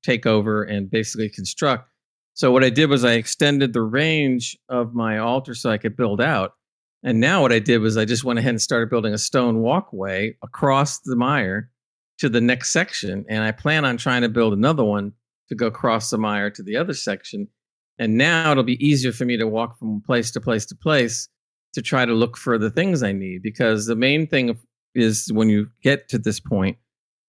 take over and basically construct. So what I did was I extended the range of my altar so I could build out. And now what I did was I just went ahead and started building a stone walkway across the mire to the next section. And I plan on trying to build another one to go across the mire to the other section. And now it'll be easier for me to walk from place to place to place to try to look for the things I need. Because the main thing is when you get to this point,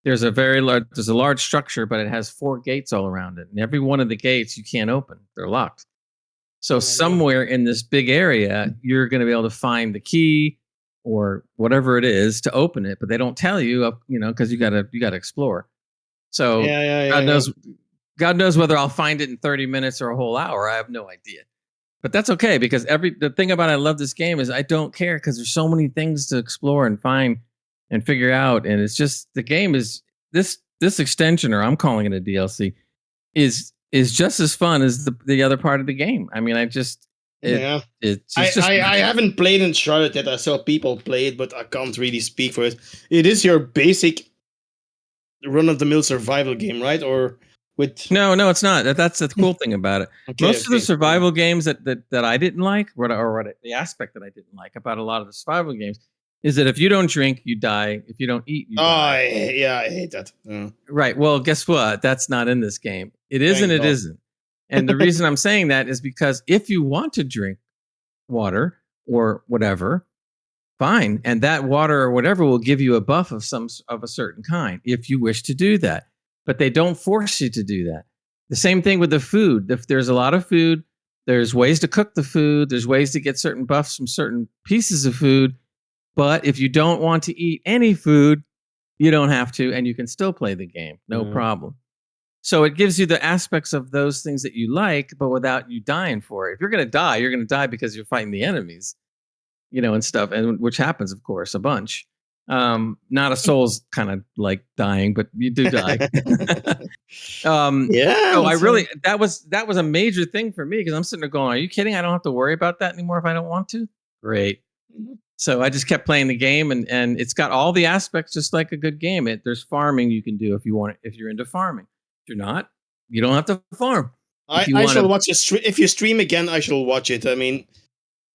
there's a large structure, but it has 4 gates all around it. And every one of the gates you can't open. They're locked. So somewhere in this big area, you're going to be able to find the key or whatever it is to open it, but they don't tell you, because you got to explore. So God knows whether I'll find it in 30 minutes or a whole hour. I have no idea. But that's okay, because the thing about I love this game is I don't care, because there's so many things to explore and find and figure out, and it's just the game is this extension, or I'm calling it a DLC, is just as fun as the other part of the game. I mean, I haven't played Enshrouded yet. I saw people play it, but I can't really speak for it. It is your basic run-of-the-mill survival game, right? Or with no, it's not. That's the cool thing about it. Most of the survival games that I didn't like, or the aspect that I didn't like about a lot of the survival games, is that if you don't drink, you die. If you don't eat, you die. I hate that. Right. Well, guess what? That's not in this game. It is and it isn't. And the reason I'm saying that is because if you want to drink water or whatever, fine. And that water or whatever will give you a buff of a certain kind if you wish to do that. But they don't force you to do that. The same thing with the food. If there's a lot of food, there's ways to cook the food. There's ways to get certain buffs from certain pieces of food. But if you don't want to eat any food, you don't have to, and you can still play the game. No problem. So it gives you the aspects of those things that you like, but without you dying for it. If you're going to die because you're fighting the enemies, and stuff, and which happens, of course, a bunch. Not a soul's kind of like dying, but you do die. So I really that was a major thing for me, because I'm sitting there going, "Are you kidding? I don't have to worry about that anymore if I don't want to." Great. So I just kept playing the game, and it's got all the aspects just like a good game. There's farming you can do if you want it, if you're into farming. If you're not, you don't have to farm. I shall watch it. If you stream again, I shall watch it. I mean,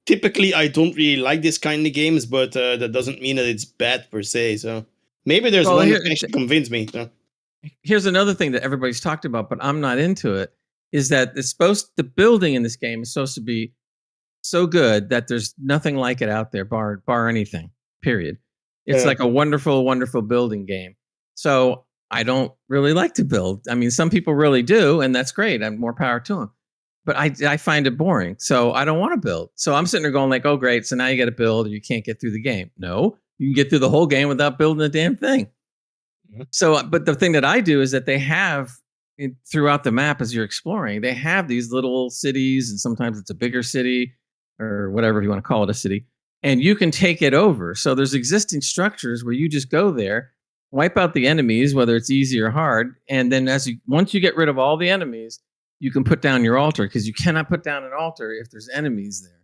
typically I don't really like this kind of games, but that doesn't mean that it's bad per se. So maybe there's one that actually convinced me. So. Here's another thing that everybody's talked about, but I'm not into it, is that the building in this game is supposed to be so good that there's nothing like it out there, bar anything, period. It's like a wonderful, wonderful building game. So I don't really like to build. I mean, some people really do, and that's great. I'm more power to them. But I find it boring, so I don't want to build. So I'm sitting there going like, oh, great, so now you got to build, or you can't get through the game. No, you can get through the whole game without building a damn thing. Mm-hmm. So, but the thing that I do is that they have, throughout the map as you're exploring, they have these little cities, and sometimes it's a bigger city, or whatever you want to call it, a city, and you can take it over. So there's existing structures where you just go there, wipe out the enemies, whether it's easy or hard, and then once you get rid of all the enemies, you can put down your altar, because you cannot put down an altar if there's enemies there.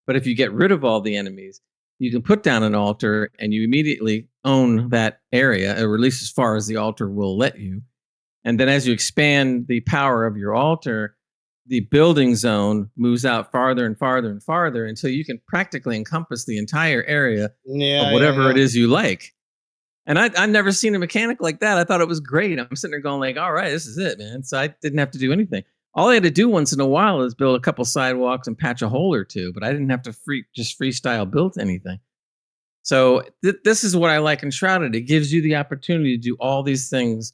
But if you get rid of all the enemies, you can put down an altar, and you immediately own that area, or at least as far as the altar will let you. And then as you expand the power of your altar, the building zone moves out farther and farther and farther until you can practically encompass the entire area of whatever it is you like. And I've never seen a mechanic like that. I thought it was great. I'm sitting there going like, all right, this is it, man. So I didn't have to do anything. All I had to do once in a while is build a couple sidewalks and patch a hole or two, but I didn't have to just freestyle build anything. So this is what I like in Enshrouded. It gives you the opportunity to do all these things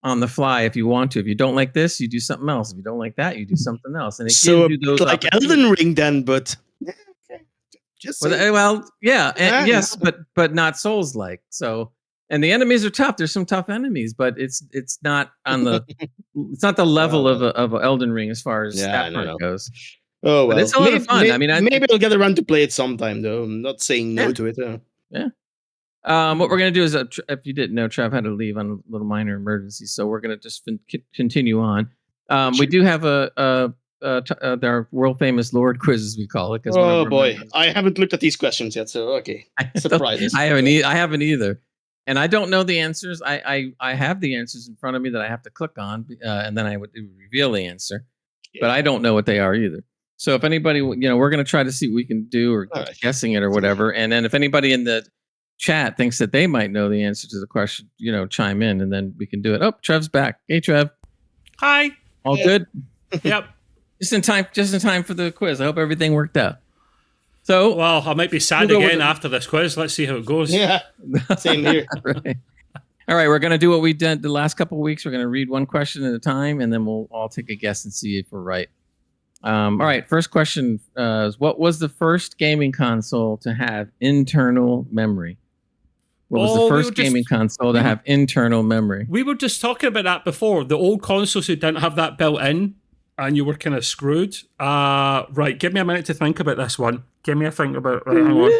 on the fly if you want to. If you don't like this, you do something else. If you don't like that, you do something else. And it gives you those like Elden Ring then, but just yes, but not Souls-like. So, and the enemies are tough. There's some tough enemies, but it's not on the it's not the level of Elden Ring as far as that part goes. Oh well, but it's a lot of fun. Maybe I'll get around to play it sometime, though. I'm not saying no to it. Yeah. What we're gonna do is, if you didn't know, Trev had to leave on a little minor emergency, so we're gonna just continue on. We do have our world famous Lord quiz, as we call it. Oh boy, I haven't looked at these questions yet, so okay. Surprises. I haven't either, and I don't know the answers. I have the answers in front of me that I have to click on, and then I would reveal the answer, but I don't know what they are either. So if anybody, we're gonna try to see what we can do, or guessing it or whatever, and then if anybody in the chat thinks that they might know the answer to the question, chime in, and then we can do it. Oh, Trev's back. Hey, Trev. Hi. All good? Yep. Just in time for the quiz. I hope everything worked out. So, well, I might be sad again after this quiz. Let's see how it goes. Yeah, same here. Right. All right, we're going to do what we did the last couple of weeks. We're going to read one question at a time, and then we'll all take a guess and see if we're right. All right, first question is, what was the first gaming console to have internal memory? What was the first gaming console to have internal memory? We were just talking about that before. The old consoles who didn't have that built in, and you were kind of screwed. Right, give me a minute to think about this one. Give me a think about it. Right, hang on.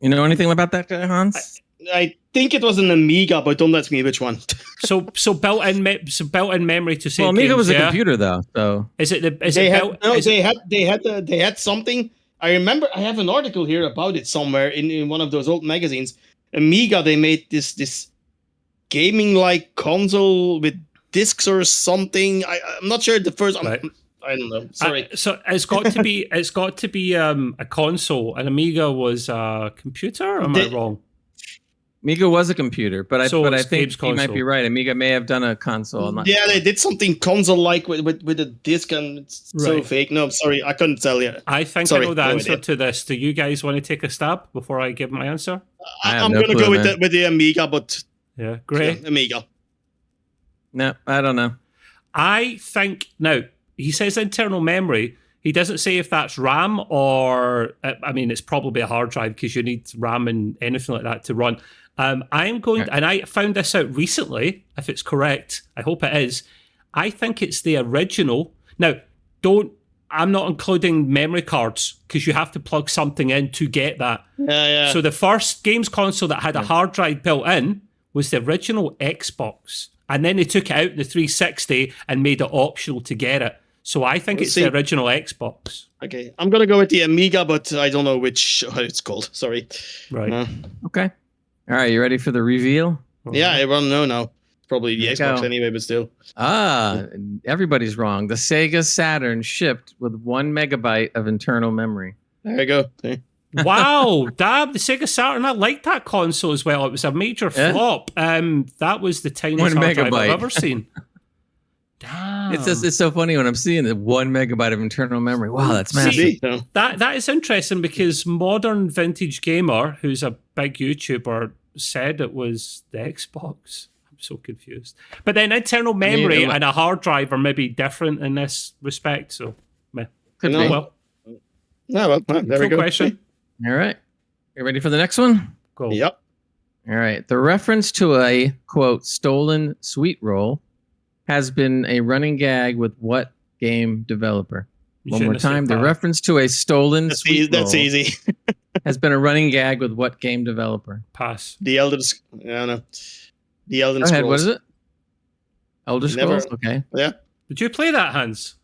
You know anything about that, Hans? I think it was an Amiga, but don't ask me which one. so built-in memory to save. Well, Amiga games, was a computer, though. So they had something. I remember I have an article here about it somewhere in one of those old magazines. Amiga, they made this gaming-like console with discs or something. I'm not sure the first. Right. I don't know. Sorry. So it's got to be a console. An Amiga was a computer. Or am I wrong? Amiga was a computer, but I think you might be right. Amiga may have done a console. I'm not sure. They did something console-like with a disc, and it's so fake. No, I'm sorry, I couldn't tell you. I think I know the answer to this. Do you guys want to take a stab before I give my answer? I'm going to go with the Amiga, but yeah, great. Yeah, Amiga. No, I don't know. I think now he says internal memory. He doesn't say if that's RAM or it's probably a hard drive because you need RAM and anything like that to run. I'm going, and I found this out recently. If it's correct, I hope it is. I think it's the original. Now, I'm not including memory cards because you have to plug something in to get that. Yeah. So the first games console that had a hard drive built in was the original Xbox, and then they took it out in the 360 and made it optional to get it. So I think it's the original Xbox. Okay, I'm gonna go with the Amiga, but I don't know how it's called. Sorry. Right. Okay. All right, you ready for the reveal? Yeah, everyone know now. Probably the Xbox anyway, but still. Everybody's wrong. The Sega Saturn shipped with 1 megabyte of internal memory. There you go. Okay. Wow, damn, the Sega Saturn, I liked that console as well. It was a major flop. That was the tiniest hard drive I've ever seen. Damn. It's so funny when I'm seeing the 1 megabyte of internal memory. Wow, that's massive. That is interesting because Modern Vintage Gamer, who's a big YouTuber, said it was the Xbox. I'm so confused. But then internal memory and a hard drive are maybe different in this respect. So, could be. Well, there we go. Question. All right, you ready for the next one? Go. Yep. All right. The reference to a quote stolen sweet roll has been a running gag with what game developer? One more time. The reference to a stolen sweet roll. That's easy. has been a running gag with what game developer? Pass. The Elden. Yeah, no. The Elden Scrolls. Go ahead. What is it? Elder Scrolls. Okay. Yeah. Did you play that, Hans?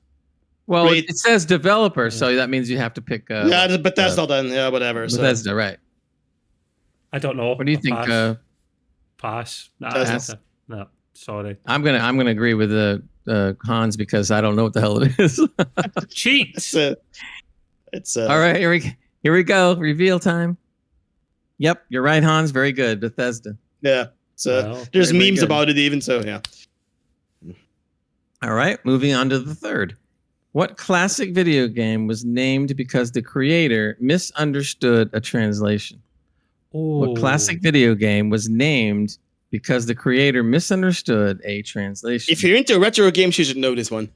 Well, it says developer, so that means you have to pick. Yeah, Bethesda then. Yeah, whatever. Bethesda, right? I don't know. What do you think? Pass. Pass. No. Sorry. I'm gonna agree with Hans because I don't know what the hell it is. Cheat. It's all right. Here we go. Reveal time. Yep, you're right, Hans. Very good. Bethesda. Yeah. So there's memes about it even. So yeah. All right. Moving on to the third. What classic video game was named because the creator misunderstood a translation? Oh. What classic video game was named because the creator misunderstood a translation? If you're into retro games, you should know this one.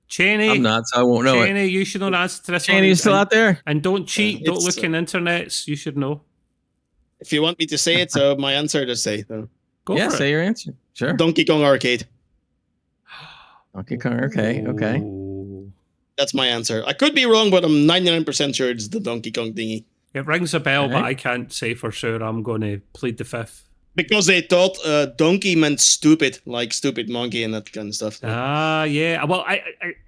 Cheney. I'm not, so I won't know Cheney, you should know the answer to this one. Cheney, you still out there? And don't cheat. Don't look in internets. You should know. If you want me to say it, so my answer, just say. So. Go for it. Say your answer. Sure. Donkey Kong Arcade. Donkey Kong. Okay. That's my answer. I could be wrong, but I'm 99% sure it's the Donkey Kong thingy. It rings a bell, but Alright. I can't say for sure. I'm going to plead the fifth. Because they thought donkey meant stupid, like stupid monkey and that kind of stuff. Yeah. Well,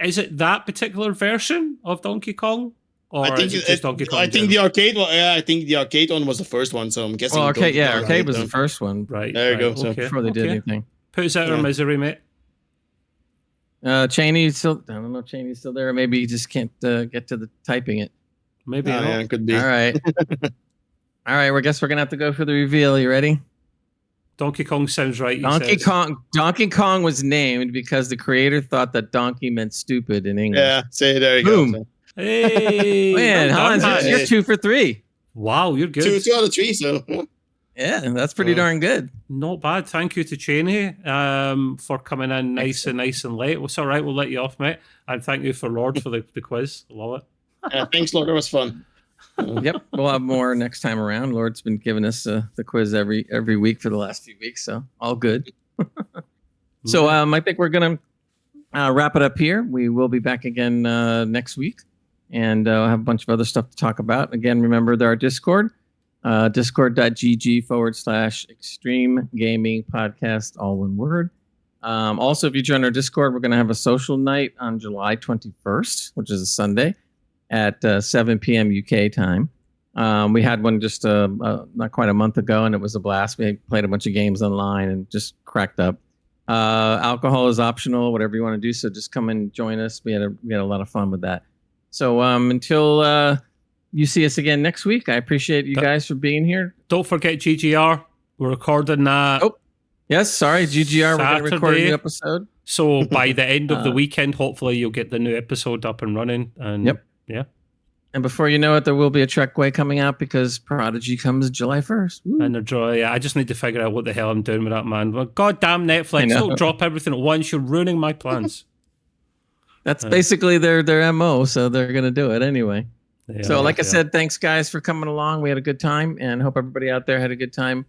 is it that particular version of Donkey Kong? Or I think is it just Donkey Kong? I think the arcade one. Yeah, I think the arcade one was the first one. So I'm guessing. Well, Donkey Kong arcade was right, the first one. Right. There you go, Right, so- okay, Before they did okay. anything. Put us out of our Yeah. misery, mate. Cheney's still. I don't know if Cheney's still there. Or maybe he just can't get to the typing it. Maybe Oh, not. yeah, it could be. All right. All right. Well, I guess we're gonna have to go for the reveal. You ready? Donkey Kong sounds right. he Donkey says. Kong. Donkey Kong was named because the creator thought that donkey meant stupid in English. Yeah. Say there you Boom. go. So. Hey, Man, well done, Hans, man. you're 2 for 3. Wow, you're good. Two out of three. So Yeah, that's pretty Yeah. darn good. Not bad. Thank you to Cheney for coming in nice and late. Well, it's all right. We'll let you off, mate. And thank you for Lord for the quiz. Love it. yeah, thanks, Lord. That was fun. Yep, we'll have more next time around. Lord's been giving us the quiz every week for the last few weeks, so all good. So I think we're gonna wrap it up here. We will be back again next week, and we'll have a bunch of other stuff to talk about. Again, remember our Discord, discord.gg/extreme gaming podcast, all one word. Also, if you join our Discord, we're going to have a social night on July 21st, which is a Sunday, at 7 p.m. UK time. We had one just not quite a month ago, and it was a blast. We played a bunch of games online and just cracked up. Alcohol is optional, whatever you want to do. So just come and join us. We had a lot of fun with that. So until you see us again next week, I appreciate you guys for being here. Don't forget GGR. We're recording that. Oh, yes, sorry, GGR. We're going to record a Saturday. new episode. So by the end of the weekend, hopefully you'll get the new episode up and running. And Yep. Yeah. And before you know it, there will be a Trekway coming out because Prodigy comes July 1st. Woo. And I just need to figure out what the hell I'm doing with that, man. Well, goddamn I Netflix, know. don't drop everything at once. You're ruining my plans. That's basically their MO, so they're going to do it anyway. Yeah, So like I yeah. said, thanks guys for coming along. We had a good time and hope everybody out there had a good time.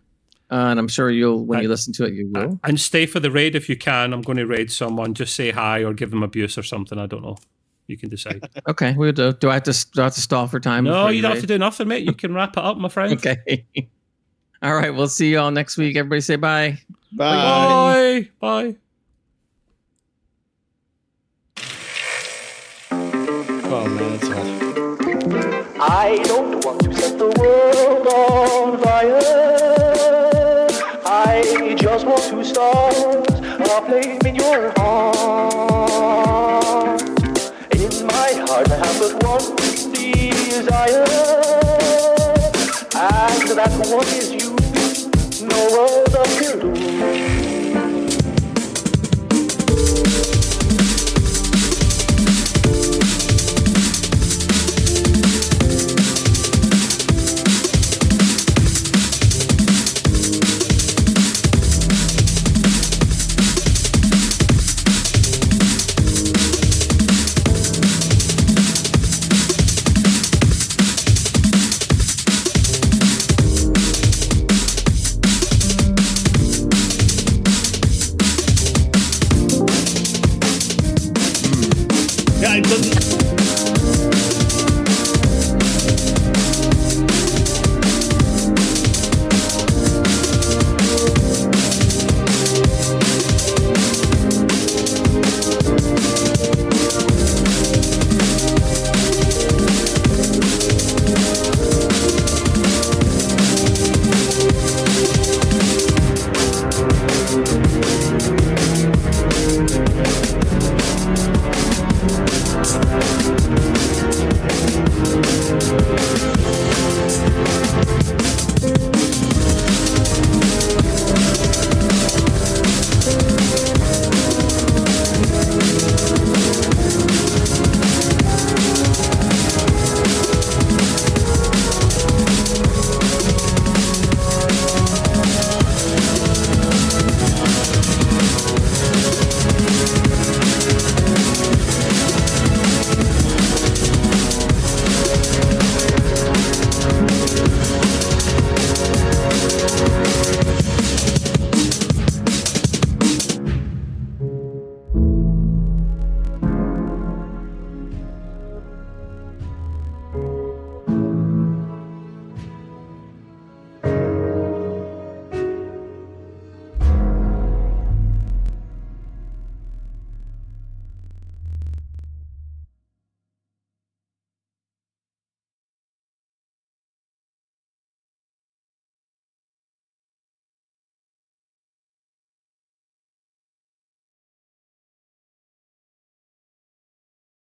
And I'm sure when you listen to it, you will. And stay for the raid if you can. I'm going to raid someone. Just say hi or give them abuse or something. I don't know. You can decide. Okay, we'll do. Do I have to stall for time? No, before you don't have to raid? do nothing, mate. You can wrap it up, my friend. Okay. All right, we'll see you all next week. Everybody say bye. Bye. Bye. Bye. Oh man, that's hot. I don't want to set the world on fire. I just want to start a flame in your heart. In my heart I have but one desire, and that one is you. No